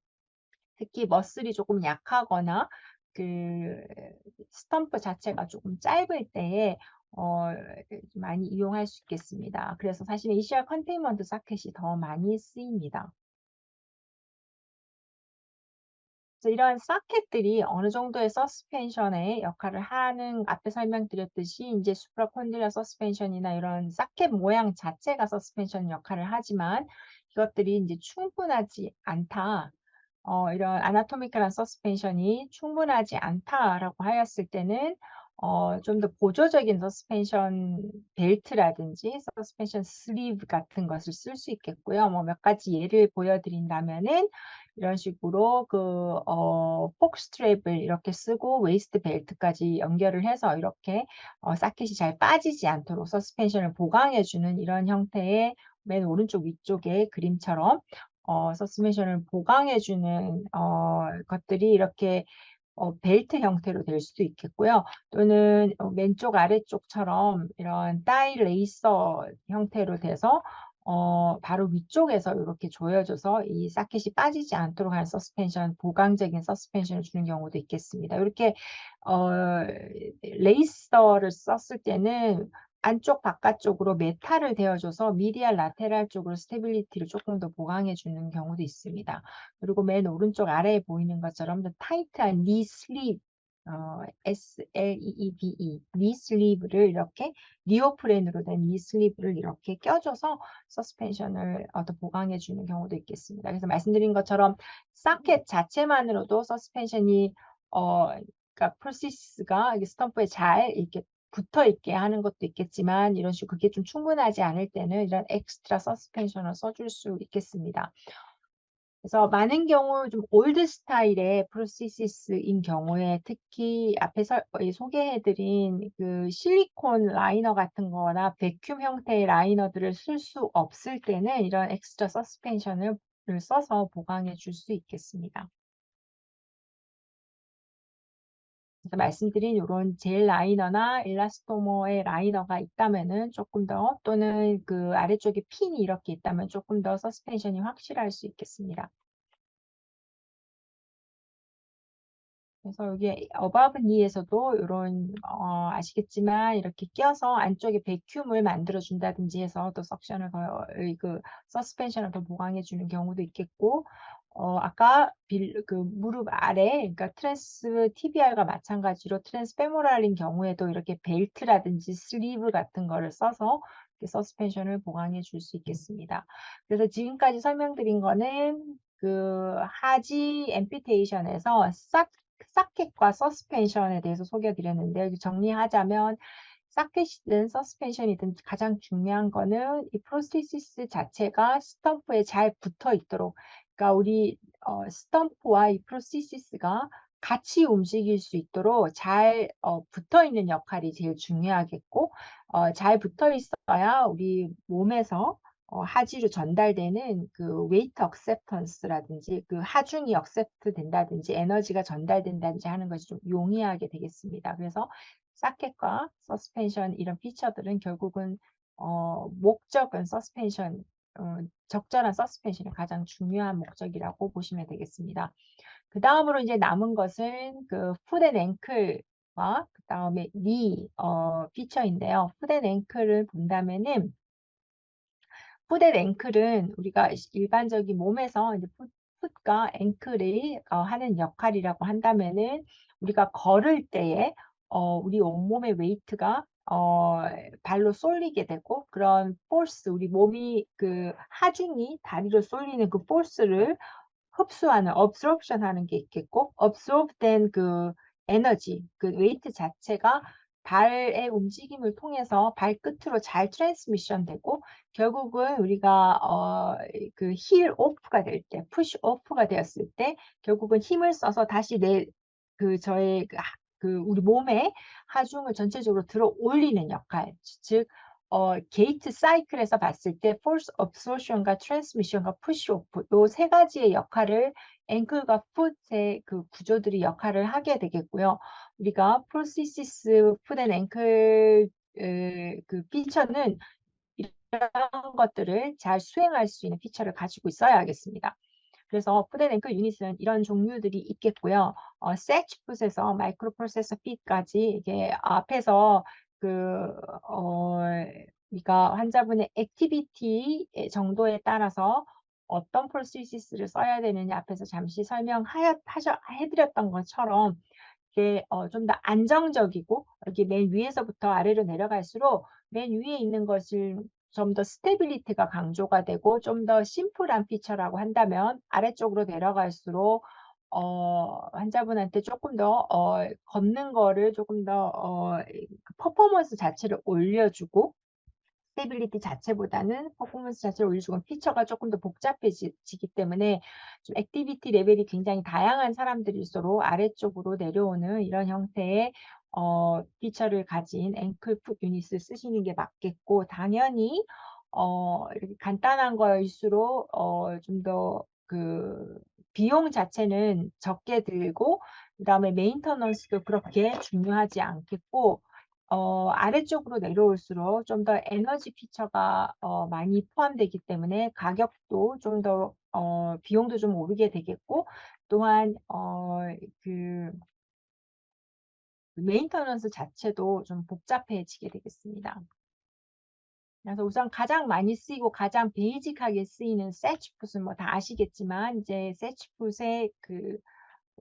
특히 머슬이 조금 약하거나 그 스탬프 자체가 조금 짧을 때에 어 많이 이용할 수 있겠습니다. 그래서 사실은 ECR 컨테인먼트 사켓이 더 많이 쓰입니다. 그래서 이러한 사켓들이 어느 정도의 서스펜션의 역할을 하는 앞에 설명드렸듯이 인제 수프라콘딜리아 서스펜션이나 이런 사켓 모양 자체가 서스펜션 역할을 하지만 이것들이 이제 충분하지 않다. 이런 아나토미컬한 서스펜션이 충분하지 않다라고 하였을 때는 좀 더 보조적인 서스펜션 벨트라든지 서스펜션 슬리브 같은 것을 쓸 수 있겠고요. 뭐 몇 가지 예를 보여드린다면은 이런 식으로 폭스트랩을 이렇게 쓰고 웨이스트 벨트까지 연결을 해서 이렇게 사켓이 잘 빠지지 않도록 서스펜션을 보강해 주는 이런 형태의 맨 오른쪽 위쪽에 그림처럼 서스펜션을 보강해 주는 것들이 이렇게 벨트 형태로 될 수도 있겠고요. 또는 왼쪽 아래쪽처럼 이런 다이 레이서 형태로 돼서 바로 위쪽에서 이렇게 조여져서 이 사켓이 빠지지 않도록 하는 서스펜션, 보강적인 서스펜션을 주는 경우도 있겠습니다. 이렇게 어 레이서를 썼을 때는 안쪽 바깥쪽으로 메탈을 대어 줘서 미디알 라테랄 쪽으로 스테빌리티를 조금 더 보강해 주는 경우도 있습니다. 그리고 맨 오른쪽 아래에 보이는 것처럼 더 타이트한 니 슬립 SLEEVE 니 슬리브를 이렇게 니오프렌으로 된 니 슬리브를 이렇게 껴줘서 서스펜션을 더 보강해 주는 경우도 있겠습니다. 그래서 말씀드린 것처럼 사켓 자체만으로도 서스펜션이 그러니까 프로세스가 스탬프에 잘 이렇게 붙어 있게 하는 것도 있겠지만 이런 식으로 그게 좀 충분하지 않을 때는 이런 엑스트라 서스펜션을 써줄 수 있겠습니다. 그래서 많은 경우 좀 올드 스타일의 프로세시스인 경우에 특히 앞에서 소개해 드린 그 실리콘 라이너 같은 거나 백큐um 형태의 라이너들을 쓸 수 없을 때는 이런 엑스트라 서스펜션을 써서 보강해 줄 수 있겠습니다. 그래서 말씀드린 요런 젤 라이너나 엘라스토머의 라이너가 있다면은 쪼끔 더 또는 그 아래쪽에 핀이 이렇게 있다면 쪼끔 더 서스펜션이 확실할 수 있겠습니다. 그래서 여기 어바브 니에서도 요런 아시겠지만 이렇게 껴서 안쪽에 백큐움을 만들어 준다든지 해서 또 석션을 더 그 서스펜션을 더 보강해 주는 경우도 있겠고 아까 그 무릎 아래 그러니까 트랜스 티비알과 마찬가지로 트랜스 페모랄인 경우에도 이렇게 벨트라든지 슬리브 같은 거를 써서 이렇게 서스펜션을 보강해 줄 수 있겠습니다. 그래서 지금까지 설명드린 거는 그 하지 앰퓨테이션에서 사켓과 서스펜션에 대해서 소개해 드렸는데요. 정리하자면 사켓이든 서스펜션이든 가장 중요한 거는 이 프로세시스 자체가 스탬프에 잘 붙어 있도록 그러니까 우리 스탬프와 이 프로세시스가 같이 움직일 수 있도록 잘 붙어 있는 역할이 제일 중요하겠고 잘 붙어 있어야 우리 몸에서 하지로 전달되는 그 웨이트 억셉턴스라든지 그 하중이 억셉트 된다든지 에너지가 전달된다든지 하는 것이 좀 용이하게 되겠습니다. 그래서 사켓과 서스펜션 이런 피처들은 결국은 목적은 서스펜션 적절한 서스펜션이 가장 중요한 목적이라고 보시면 되겠습니다. 그다음으로 이제 남은 것은 그 풋 앤 앵클과 그다음에 니 피처인데요. 풋 앤 앵클을 본다면은 풋 앤 앵클은 우리가 일반적인 몸에서 이제 풋과 앵클이 하는 역할이라고 한다면은 우리가 걸을 때에 우리 온몸의 웨이트가 발로 쏠리게 되고 그런 포스 우리 몸이 그 하중이 다리로 쏠리는 그 포스를 흡수하는 absorption 하는 게 있겠고 absorb 된 그 에너지 그 웨이트 자체가 발의 움직임을 통해서 발끝으로 잘 트랜스미션 되고 결국은 우리가 그 힐 오프가 될 때 푸시 오프가 되었을 때 결국은 힘을 써서 다시 저의 그 우리 몸의 하중을 전체적으로 들어 올리는 역할 즉 게이트 사이클에서 봤을 때 force absorption과 transmission과 push off 요 세 가지의 역할을 앵클과 풋의 그 구조들이 역할을 하게 되겠고요. 우리가 프로시시스 풋 앤 앵클 그 피처는 이런 것들을 잘 수행할 수 있는 피처를 가지고 있어야겠습니다. 그래서 풋 앤 앵클 유닛은 이런 종류들이 있겠고요. 세치 풋에서 마이크로 프로세서 핏까지 이게 앞에서 그 우리가 환자분의 액티비티 정도에 따라서 어떤 프로시시스를 써야 되느냐 앞에서 잠시 해 드렸던 것처럼 이게 좀 더 안정적이고 여기 맨 위에서부터 아래로 내려갈수록 맨 위에 있는 것을 좀 더 스테빌리티가 강조가 되고 좀 더 심플한 피처라고 한다면 아래쪽으로 내려갈수록 환자분한테 조금 더 걷는 거를 조금 더 그 퍼포먼스 자체를 올려주고 스테빌리티 자체보다는 퍼포먼스 자체를 올려주고 피처가 조금 더 복잡해지기 때문에 좀 액티비티 레벨이 굉장히 다양한 사람들일수록 아래쪽으로 내려오는 이런 형태의 피처를 가진 앵클 풋 유닛을 쓰시는 게 맞겠고, 당연히 이렇게 간단한 거일수록 좀 더 그 비용 자체는 적게 들고 그다음에 메인터넌스도 그렇게 중요하지 않겠고, 아래쪽으로 내려올수록 좀 더 에너지 피처가 많이 포함되기 때문에 가격도 좀 더 비용도 좀 오르게 되겠고, 또한 그 메인터넌스 자체도 좀 복잡해지게 되겠습니다. 그래서 우선 가장 많이 쓰이고 가장 베이직하게 쓰이는 세치풋은 뭐 다 아시겠지만, 이제 세치풋의 그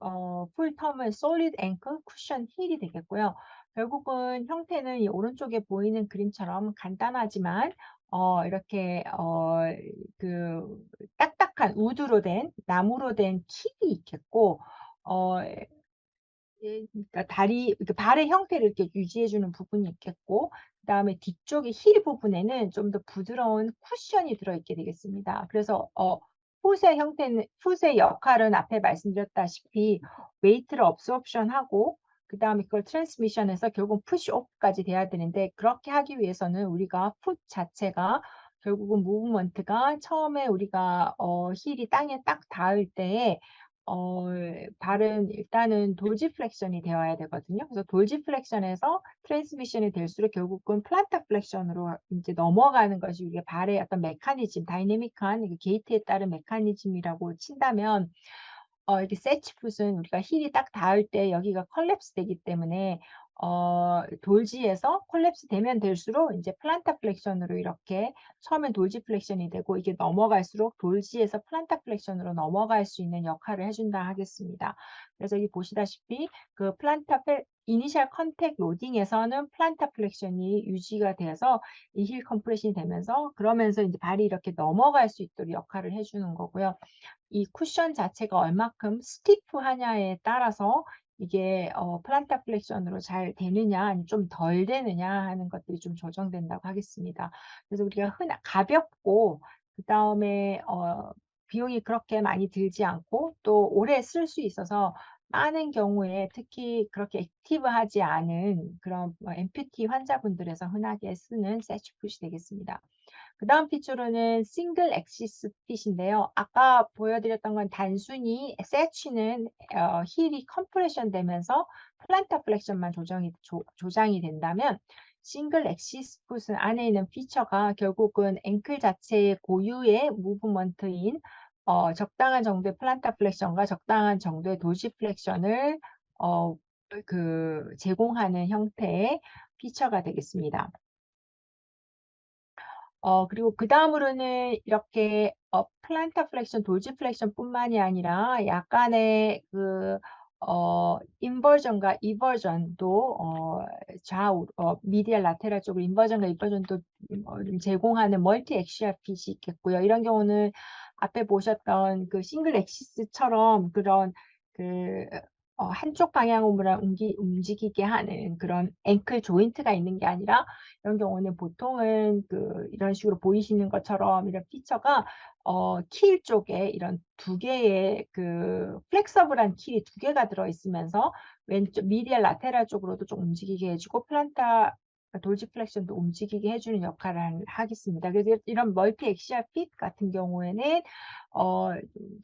풀텀은 솔리드 앵클 쿠션 힐이 되겠고요. 결국은 형태는 이 오른쪽에 보이는 그림처럼 간단하지만 이렇게 그 딱딱한 우드로 된 나무로 된 킬이 있겠고, 어 예, 그러니까 다리 이렇게 발의 형태를 이렇게 유지해 주는 부분이 있겠고, 그다음에 뒤쪽에 힐 부분에는 좀 더 부드러운 쿠션이 들어 있게 되겠습니다. 그래서 풋의 형태는 풋의 역할은 앞에 말씀드렸다시피 웨이트를 업소업션하고 그다음에 그걸 트랜스미션해서 결국 푸시 오프까지 돼야 되는데, 그렇게 하기 위해서는 우리가 풋 자체가 결국은 무브먼트가 처음에 우리가 힐이 땅에 딱 닿을 때에 어 발은 일단은 돌지 플렉션이 되어야 되거든요. 그래서 돌지 플렉션에서 트랜스미션이 될수록 결국은 플란타 플렉션으로 인제 넘어가는 것이 우리가 발의 어떤 메커니즘, 다이내믹한 이 게이트에 따른 메커니즘이라고 친다면, 이렇게 세치풋은 우리가 힐이 딱 닿을 때 여기가 collapse 되기 때문에 돌지에서 collapse 되면 될수록 인제 플란타 플렉션으로 이렇게 처음엔 돌지 플렉션이 되고 이게 넘어갈수록 돌지에서 플란타 플렉션으로 넘어갈 수 있는 역할을 해 준다 하겠습니다. 그래서 여기 보시다시피 그 플란타 플 이니셜 컨택 로딩에서는 플란타 플렉션이 유지가 돼서 이 힐 컴프레션이 되면서, 그러면서 인제 발이 이렇게 넘어갈 수 있도록 역할을 해 주는 거고요. 이 쿠션 자체가 얼마큼 스티프하냐에 따라서 이게 플란타 플렉션으로 잘 되느냐 아니면 좀 덜 되느냐 하는 것들이 좀 조정된다고 하겠습니다. 그래서 우리가 가볍고 그다음에 비용이 그렇게 많이 들지 않고 또 오래 쓸 수 있어서 많은 경우에 특히 그렇게 액티브하지 않은 그런 앰퓨티 환자분들에서 흔하게 쓰는 세치풋이 되겠습니다. 그다음 핏줄은 싱글 엑시스 핏인데요. 아까 보여드렸던 건 단순히 세치는 힐이 컴프레션 되면서 플란타 플렉션만 조장이 된다면, 싱글 엑시스 풋은 안에 있는 피처가 결국은 앵클 자체의 고유의 무브먼트인 적당한 정도의 플란타 플렉션과 적당한 정도의 돌시 플렉션을 어 제공하는 형태의 피처가 되겠습니다. 그리고 그다음으로는 이렇게 플란타 플렉션, 돌지 플렉션뿐만이 아니라 약간의 인버전과 이버전도 좌우 미디얼 라테랄 쪽으로 인버전과 이버전도 좀 제공하는 멀티 엑시얼 핏이 있겠고요. 이런 경우는 앞에 보셨던 그 싱글 엑시스처럼 그런 그 한쪽 방향으로만 움직이게 하는 그런 앵클 조인트가 있는 게 아니라, 이런 경우는 보통은 이런 식으로 보이시는 것처럼 이런 피처가 킬 쪽에 이런 두 개의 플렉서블한 킬이 두 개가 들어 있으면서 왼쪽 미디얼 라테랄 쪽으로도 좀 움직이게 해 주고 플란타 돌지 플렉션도 움직이게 해 주는 역할을 하겠습니다. 그래서 이런 멀티 엑시얼 핏 같은 경우에는 어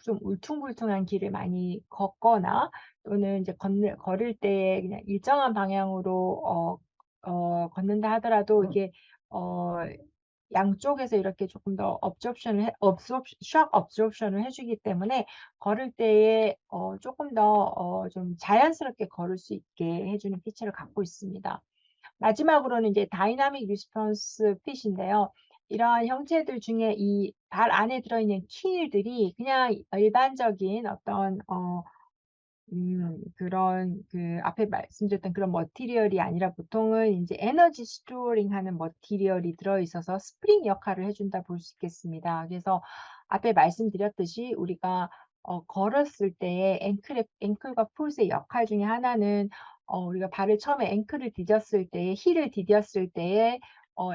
좀 울퉁불퉁한 길을 많이 걷거나 또는 이제 걸을 때 그냥 일정한 방향으로 걷는다 하더라도 이게 어 양쪽에서 이렇게 조금 더 업조션을 해 업소업 샥 업소션을 해 주기 때문에 걸을 때에 쪼끔 더 좀 자연스럽게 걸을 수 있게 해 주는 피치를 갖고 있습니다. 마지막으로는 이제 다이나믹 리스폰스 핏인데요. 이러한 형체들 중에 이 발 안에 들어있는 킬들이 그냥 일반적인 어떤 그런 앞에 말씀드렸던 그런 머티리얼이 아니라 보통은 이제 에너지 스토어링 하는 머티리얼이 들어 있어서 스프링 역할을 해 준다 볼 수 있겠습니다. 그래서 앞에 말씀드렸듯이 우리가 걸었을 때에 앵클과 풋의 역할 중에 하나는 우리가 발을 처음에 앵클을 디뎠을 때에 힐을 디뎠을 때에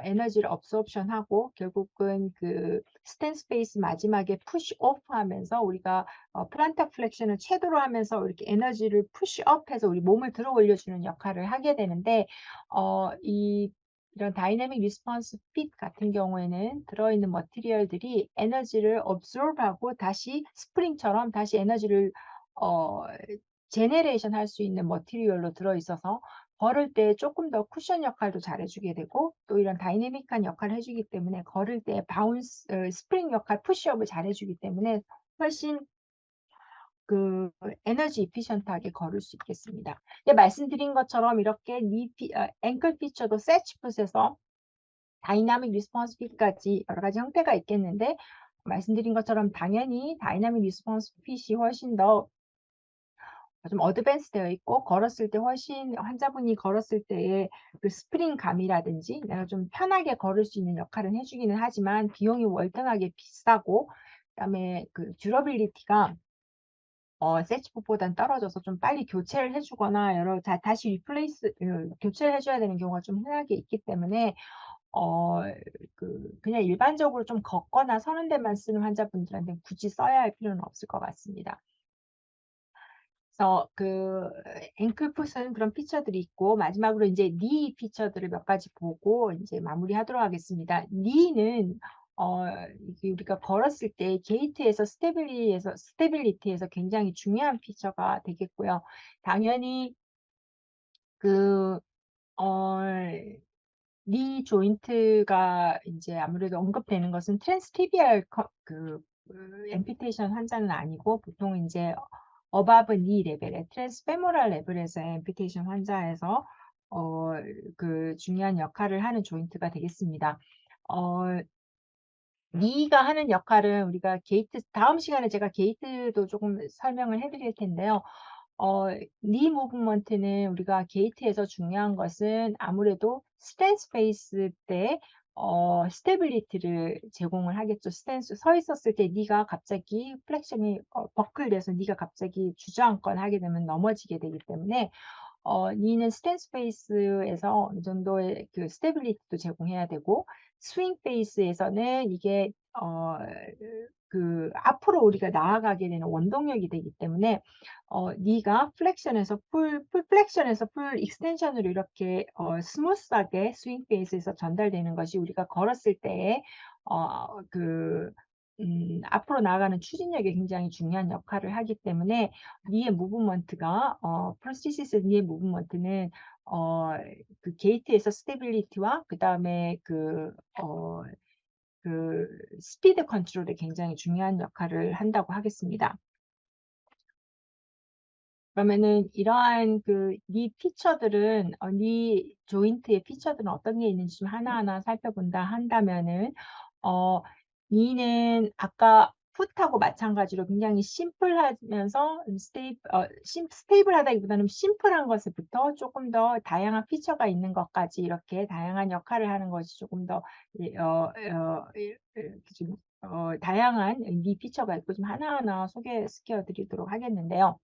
에너지를 absorption하고 결국은 스탠스 베이스 마지막에 푸시 오프 하면서 우리가 플란터 플렉션을 최대로 하면서 이렇게 에너지를 푸시업해서 우리 몸을 들어 올려주는 역할을 하게 되는데 이런 다이내믹 리스폰스 핏 같은 경우에는 들어있는 머티리얼들이 에너지를 absorb하고 다시 스프링처럼 다시 에너지를 어 제너레이션 할 수 있는 머티리얼로 들어 있어서 걸을 때 조금 더 쿠션 역할도 잘해 주게 되고 또 이런 다이내믹한 역할을 해 주기 때문에 걸을 때 스프링 역할 푸시업을 잘해 주기 때문에 훨씬 에너지 이피션트하게 걸을 수 있겠습니다. 근데 말씀드린 것처럼 이렇게 앵클 피처도 세치 풋에서 다이나믹 리스폰스 핏까지 여러 가지 형태가 있겠는데 말씀드린 것처럼 당연히 다이나믹 리스폰스 핏이 훨씬 더 좀 어드밴스 되어 있고 걸었을 때 훨씬 환자분이 걸었을 때의 스프링감이라든지 내가 좀 편하게 걸을 수 있는 역할은 해 주기는 하지만 비용이 월등하게 비싸고 그다음에 듀러빌리티가 세치폭보단 떨어져서 좀 빨리 교체를 해 주거나 여러 다시 교체를 해 줘야 되는 경우가 좀 흔하게 있기 때문에 어 그냥 일반적으로 좀 걷거나 서는 데만 쓰는 환자분들한테는 굳이 써야 할 필요는 없을 것 같습니다. 그래서 앵클풋은 그런 피처들이 있고 마지막으로 인제 니 피처들을 몇 가지 보고 인제 마무리하도록 하겠습니다. 니는 어 이게 우리가 걸었을 때 게이트에서 스테빌리티에서 굉장히 중요한 피처가 되겠고요. 당연히 그 어 니 조인트가 인제 아무래도 언급되는 것은 트랜스티비얼 앰퓨테이션 환자는 아니고 보통 인제 어바브 니 레벨의 트랜스페모럴 레벨에서의 앰퓨테이션 환자에서 어 중요한 역할을 하는 조인트가 되겠습니다. 어 니가 하는 역할은 우리가 다음 시간에 제가 게이트도 조금 설명을 해 드릴 텐데요. 어 니 무브먼트는 우리가 게이트에서 중요한 것은 아무래도 스탠스 베이스 때 스테빌리티를 제공을 하겠죠. 스탠스 서 있었을 때 니가 갑자기 플렉션이 버클돼서 니가 갑자기 주저앉거나 하게 되면 넘어지게 되기 때문에 니는 스탠스 베이스에서 어느 정도의 스테빌리티도 제공해야 되고 스윙 베이스에서는 이게 앞으로 우리가 나아가게 되는 원동력이 되기 때문에 니가 풀 플렉션에서 풀 익스텐션으로 이렇게 스무스하게 스윙 베이스에서 전달되는 것이 우리가 걸었을 때에 앞으로 나아가는 추진력에 굉장히 중요한 역할을 하기 때문에 니의 무브먼트가 프로스테시스 니의 무브먼트는 어 게이트에서 스테빌리티와 그다음에 스피드 컨트롤에 굉장히 중요한 역할을 한다고 하겠습니다. 그러면은 이러한 니 피처들은 니 조인트의 피처들은 어떤 게 있는지 좀 하나하나 살펴본다 한다면은 어 니는 아까 풋하고 마찬가지로 굉장히 심플하면서 스테이블하다기보다는 심플한 것부터 조금 더 다양한 피처가 있는 것까지 이렇게 다양한 역할을 하는 것이 조금 더 이 이렇게 좀 다양한 니 피처가 있고 좀 하나하나 소개시켜 드리도록 하겠는데요.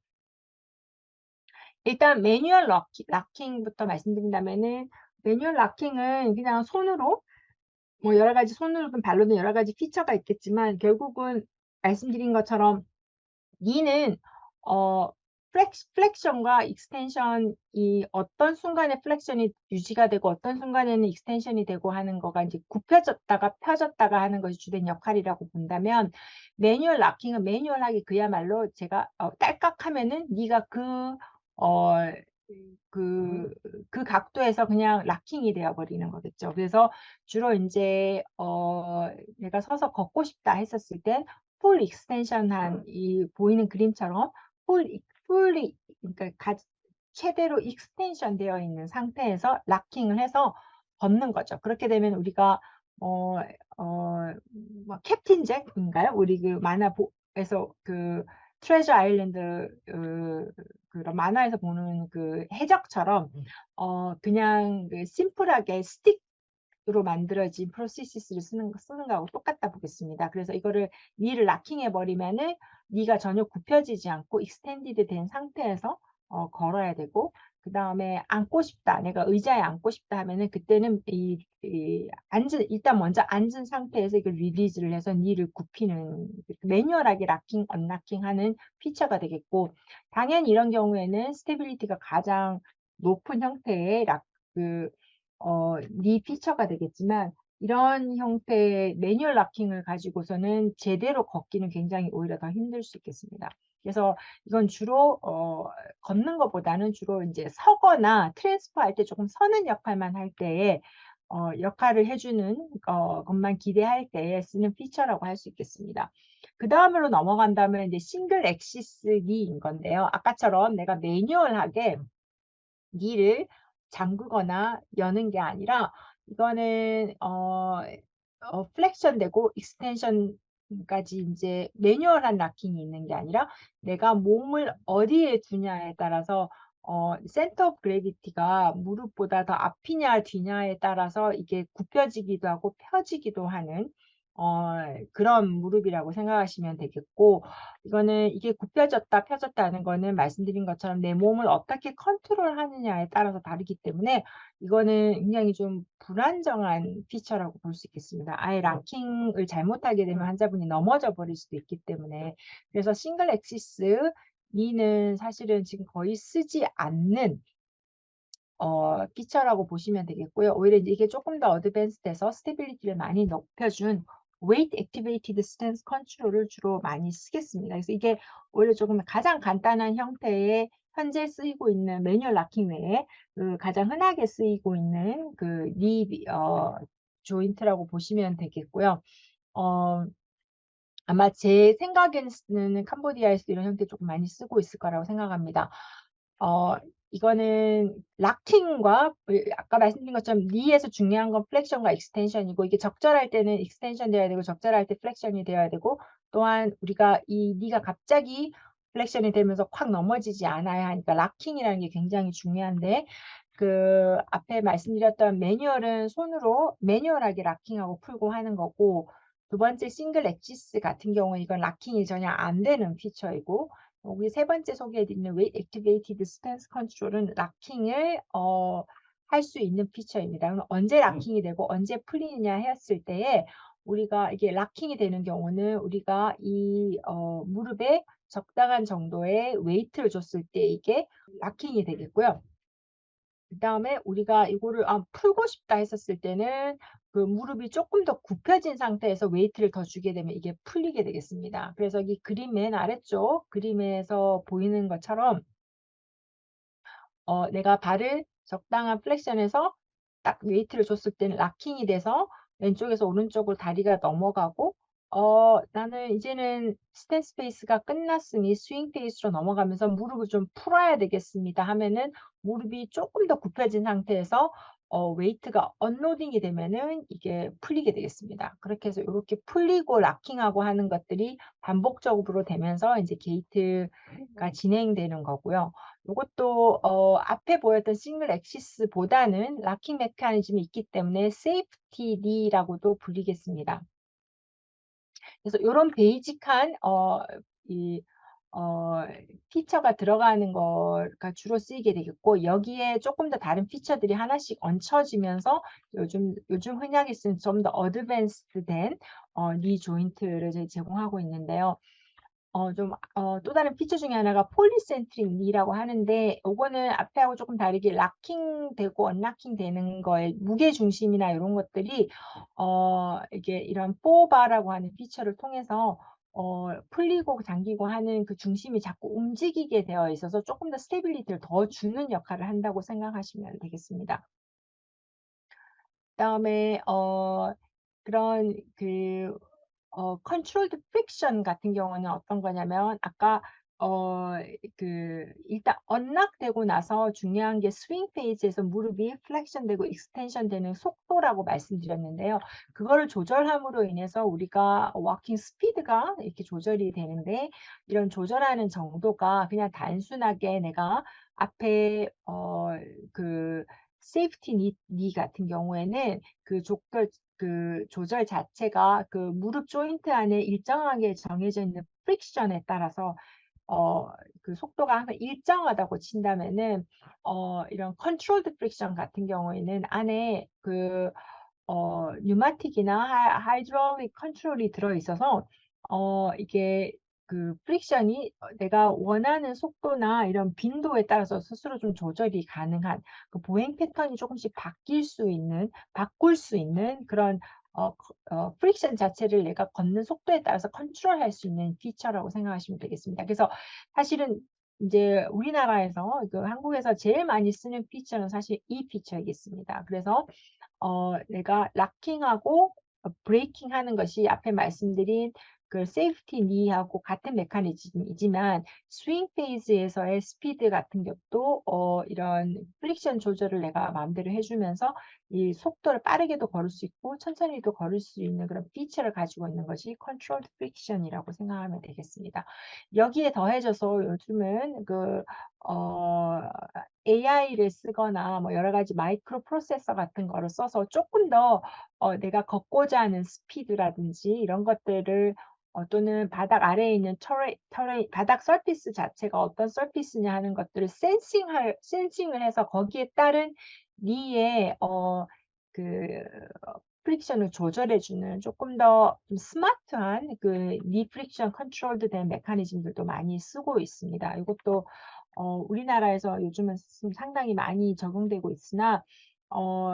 일단 매뉴얼 락킹부터 말씀드린다면은 매뉴얼 락킹은 그냥 손으로 뭐 여러 가지 손으로든 발로든 여러 가지 피처가 있겠지만 결국은 말씀드린 것처럼 니는 어 플렉션과 익스텐션이 어떤 순간에 플렉션이 유지가 되고 어떤 순간에는 익스텐션이 되고 하는 거가 인제 굽혀졌다가 펴졌다가 하는 것이 주된 역할이라고 본다면 매뉴얼 락킹은 매뉴얼하게 그야말로 제가 딸깍하면은 니가 어 각도에서 그냥 락킹이 되어 버리는 거겠죠. 그래서 주로 인제 내가 서서 걷고 싶다 했었을 때 풀 익스텐션한 이 보이는 그림처럼 풀이 그러니까 최대로 익스텐션 되어 있는 상태에서 락킹을 해서 걷는 거죠. 그렇게 되면 우리가 어 뭐 캡틴 잭인가요? 우리 만화 에서 트레저 아일랜드 그런 만화에서 보는 그 해적처럼 그냥 그 심플하게 스틱으로 만들어진 프로세시스를 쓰는 거하고 똑같다 보겠습니다. 그래서 이거를 니를 락킹해 버리면은 니가 전혀 굽혀지지 않고 익스텐디드 된 상태에서 걸어야 되고, 그다음에 앉고 싶다, 내가 의자에 앉고 싶다 하면은 그때는 이 앉은 일단 먼저 앉은 상태에서 이걸 리리즈를 해서 니를 굽히는 매뉴얼하게 락킹, 언락킹하는 피처가 되겠고, 당연히 이런 경우에는 스테빌리티가 가장 높은 형태의 니 피처가 되겠지만, 이런 형태의 매뉴얼 락킹을 가지고서는 제대로 걷기는 굉장히 오히려 더 힘들 수 있겠습니다. 그래서 이건 주로 걷는 것보다는 주로 이제 서거나 트랜스퍼 할 때 조금 서는 역할만 할 때에 역할을 해주는 것만 기대할 때에 쓰는 피처라고 할 수 있겠습니다. 그 다음으로 넘어간다면 이제 싱글 엑시스 니인 건데요. 아까처럼 내가 매뉴얼하게 니를 잠그거나 여는 게 아니라, 이거는 플렉션 되고 익스텐션까지 이제 매뉴얼한 락킹이 있는 게 아니라, 내가 몸을 어디에 두냐에 따라서 센터 오브 그래비티가 무릎보다 더 앞이냐 뒤냐에 따라서 이게 굽혀지기도 하고 펴지기도 하는 그런 무릎이라고 생각하시면 되겠고, 이거는 이게 굽혀졌다 펴졌다 하는 거는 말씀드린 것처럼 내 몸을 어떻게 컨트롤하느냐에 따라서 다르기 때문에, 이거는 굉장히 좀 불안정한 피처라고 볼 수 있겠습니다. 아예 락킹을 잘못하게 되면 환자분이 넘어져 버릴 수도 있기 때문에. 그래서 싱글 엑시스 니는 사실은 지금 거의 쓰지 않는 피처라고 보시면 되겠고요. 오히려 이게 조금 더 어드밴스돼서 스테빌리티를 많이 높여준 웨이트 액티베이티드 스탠스 컨트롤을 주로 많이 쓰겠습니다. 그래서 이게 오히려 조금 가장 간단한 형태의 현재 쓰이고 있는 매뉴얼 락킹 외에 그 가장 흔하게 쓰이고 있는 니 조인트라고 보시면 되겠고요. 어, 아마 제 생각에는 캄보디아에서 이런 형태 조금 많이 쓰고 있을 거라고 생각합니다. 어, 이거는 락킹과 아까 말씀드린 것처럼 니에서 중요한 건 플렉션과 익스텐션이고, 이게 적절할 때는 익스텐션 되어야 되고 적절할 때 플렉션이 되어야 되고, 또한 우리가 이 니가 갑자기 플렉션이 되면서 콱 넘어지지 않아야 하니까 락킹이라는 게 굉장히 중요한데, 그 앞에 말씀드렸던 매뉴얼은 손으로 매뉴얼하게 락킹하고 풀고 하는 거고, 두 번째 싱글 엑시스 같은 경우는 이건 락킹이 전혀 안 되는 피처이고, 우리 세 번째 소개해드리는 웨이트 액티베이티드 스탠스 컨트롤은 락킹을 할 수 있는 피처입니다. 그럼 언제 락킹이 되고 언제 풀리느냐 했을 때에, 우리가 이게 락킹이 되는 경우는 우리가 이 무릎에 적당한 정도의 웨이트를 줬을 때 이게 락킹이 되겠고요. 그 다음에 우리가 이거를 풀고 싶다 했었을 때는 그 무릎이 조금 더 굽혀진 상태에서 웨이트를 더 주게 되면 이게 풀리게 되겠습니다. 그래서 이 그림 맨 아래쪽 그림에서 보이는 것처럼 내가 발을 적당한 플렉션에서 딱 웨이트를 줬을 때는 락킹이 돼서 왼쪽에서 오른쪽으로 다리가 넘어가고, 나는 이제는 스탠스 페이스가 끝났으니 스윙 페이스로 넘어가면서 무릎을 좀 풀어야 되겠습니다 하면은, 무릎이 조금 더 굽혀진 상태에서 웨이트가 언로딩이 되면은 이게 풀리게 되겠습니다. 그렇게 해서 이렇게 풀리고 락킹하고 하는 것들이 반복적으로 되면서 이제 게이트가 진행되는 거고요. 이것도 앞에 보였던 싱글 엑시스보다는 락킹 메커니즘이 있기 때문에 세이프티 니라고도 불리겠습니다. 그래서 이런 베이직한 이 피처가 들어가는 거가 주로 쓰이게 되겠고, 여기에 조금 더 다른 피처들이 하나씩 얹혀지면서 요즘 흔하게 쓰는 좀 더 어드밴스드된 니 조인트를 제공하고 있는데요. 또 다른 피처 중에 하나가 폴리센트릭 니라고 하는데, 요거는 앞에하고 조금 다르게 락킹 되고 언락킹 되는 거에 무게 중심이나 이런 것들이 이게 이런 포바라고 하는 피처를 통해서 풀리고 당기고 하는 그 중심이 자꾸 움직이게 되어 있어서 조금 더 스테빌리티를 더 주는 역할을 한다고 생각하시면 되겠습니다. 그다음에 그런 컨트롤드 프릭션 같은 경우는 어떤 거냐면, 아까 어 일단 언락되고 나서 중요한 게 스윙 페이지에서 무릎이 플렉션 되고 익스텐션 되는 속도라고 말씀드렸는데요. 그거를 조절함으로 인해서 우리가 워킹 스피드가 이렇게 조절이 되는데, 이런 조절하는 정도가 그냥 단순하게 내가 앞에 그 세이프티 니 같은 경우에는 그 조절 자체가 그 무릎 조인트 안에 일정하게 정해져 있는 프릭션에 따라서 어 그 속도가 항상 일정하다고 친다면은, 이런 컨트롤드 프릭션 같은 경우에는 안에 뉴마틱이나 하이드롤릭 컨트롤이 들어 있어서 이게 그 프릭션이 내가 원하는 속도나 이런 빈도에 따라서 스스로 좀 조절이 가능한, 그 보행 패턴이 조금씩 바꿀 수 있는 그런 프릭션 자체를 내가 걷는 속도에 따라서 컨트롤할 수 있는 피처라고 생각하시면 되겠습니다. 그래서 사실은 인제 우리나라에서 한국에서 제일 많이 쓰는 피처는 사실 이 피처이겠습니다. 그래서 내가 락킹하고 브레이킹하는 것이 앞에 말씀드린 그 세이프티 니하고 같은 메커니즘이지만, 스윙 페이즈에서의 스피드 같은 것도 이런 프릭션 조절을 내가 마음대로 해 주면서 이 속도를 빠르게도 걸을 수 있고 천천히도 걸을 수 있는 그런 피처를 가지고 있는 것이 컨트롤드 프릭션이라고 생각하면 되겠습니다. 여기에 더해져서 요즘은 어 AI를 쓰거나 뭐 여러 가지 마이크로 프로세서 같은 거를 써서 조금 더 내가 걷고자 하는 스피드라든지 이런 것들을, 또는 바닥 아래에 있는 터레인 바닥 서피스 자체가 어떤 서피스냐 하는 것들을 센싱을 해서 거기에 따른 니의 그 프릭션을 조절해 주는 조금 더 좀 스마트한 니 프릭션 컨트롤드 된 메커니즘들도 많이 쓰고 있습니다. 이것도 우리나라에서 요즘은 상당히 많이 적용되고 있으나, 어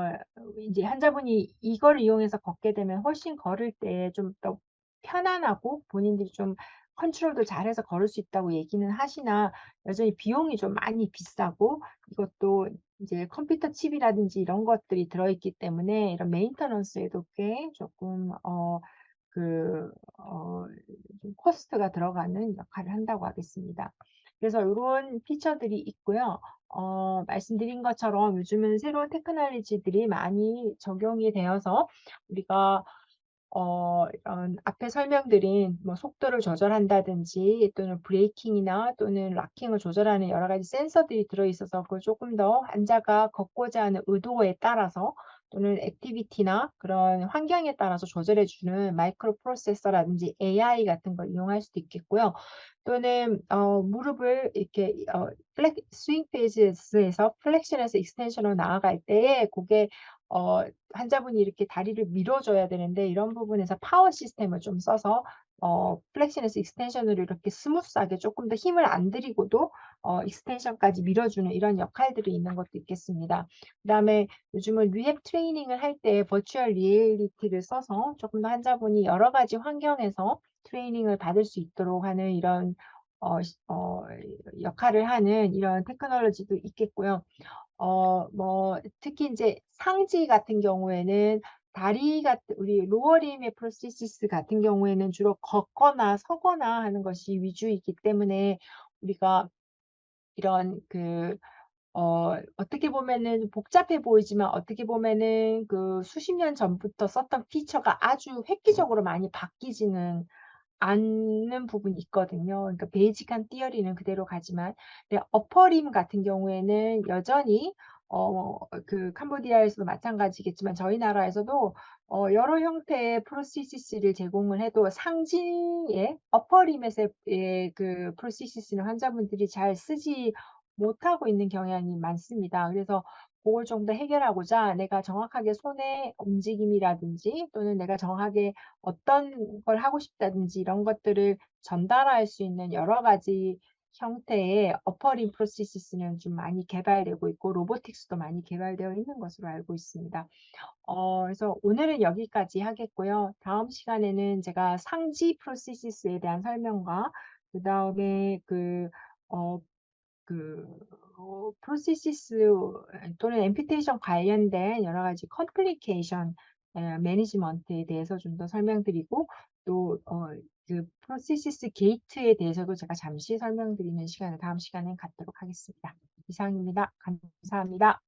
인제 환자분이 이거를 이용해서 걷게 되면 훨씬 걸을 때 좀 더 편안하고 본인들이 좀 컨트롤도 잘해서 걸을 수 있다고 얘기는 하시나, 여전히 비용이 좀 많이 비싸고, 이것도 이제 컴퓨터 칩이라든지 이런 것들이 들어있기 때문에 이런 메인테넌스에도 꽤 조금 좀 코스트가 들어가는 역할을 한다고 하겠습니다. 그래서 요런 피처들이 있고요. 말씀드린 것처럼 요즘은 새로운 테크놀로지들이 많이 적용이 되어서 우리가 이런 앞에 설명드린 뭐 속도를 조절한다든지 또는 브레이킹이나 또는 락킹을 조절하는 여러 가지 센서들이 들어 있어서, 그걸 조금 더 환자가 걷고자 하는 의도에 따라서 또는 액티비티나 그런 환경에 따라서 조절해 주는 마이크로 프로세서라든지 AI 같은 걸 이용할 수도 있겠고요. 또는 무릎을 이렇게 스윙 페이지에서 플렉션에서 익스텐션으로 나아갈 때에 고게 환자분이 이렇게 다리를 밀어 줘야 되는데, 이런 부분에서 파워 시스템을 좀 써서 플렉션에서 익스텐션으로 이렇게 스무스하게 조금 더 힘을 안 들이고도 익스텐션까지 밀어 주는 이런 역할들이 있는 것도 있겠습니다. 그다음에 요즘은 리헵 트레이닝을 할 때 버추얼 리얼리티를 써서 조금 더 환자분이 여러 가지 환경에서 트레이닝을 받을 수 있도록 하는 이런 역할을 하는 이런 테크놀로지도 있겠고요. 특히 인제 상지 같은 경우에는 우리 로어 림의 프로세시스 같은 경우에는 주로 걷거나 서거나 하는 것이 위주이기 때문에, 우리가 이런 어떻게 보면은 복잡해 보이지만 어떻게 보면은 수십 년 전부터 썼던 피처가 아주 획기적으로 많이 바뀌지는 않는 부분이 있거든요. 그러니까 베이직한 티어리는 그대로 가지만, 근데 어퍼림 같은 경우에는 여전히 캄보디아에서도 마찬가지겠지만 저희 나라에서도 여러 형태의 프로시시스를 제공을 해도 상지의 어퍼림에서의 프로시시스는 환자분들이 잘 쓰지 못하고 있는 경향이 많습니다. 그래서 고걸 좀 더 해결하고자 내가 정확하게 손의 움직임이라든지 또는 내가 정확하게 어떤 걸 하고 싶다든지 이런 것들을 전달할 수 있는 여러 가지 형태의 어퍼링 프로세시스는 좀 많이 개발되고 있고, 로보틱스도 많이 개발되어 있는 것으로 알고 있습니다. 그래서 오늘은 여기까지 하겠고요. 다음 시간에는 제가 상지 프로세시스에 대한 설명과 그다음에 어 그 프로세시스 또는 앰퓨테이션 관련된 여러 가지 컴플리케이션 매니지먼트에 대해서 좀 더 설명드리고, 또 그 프로세시스 게이트에 대해서도 제가 잠시 설명드리는 시간을 다음 시간에 갖도록 하겠습니다. 이상입니다. 감사합니다.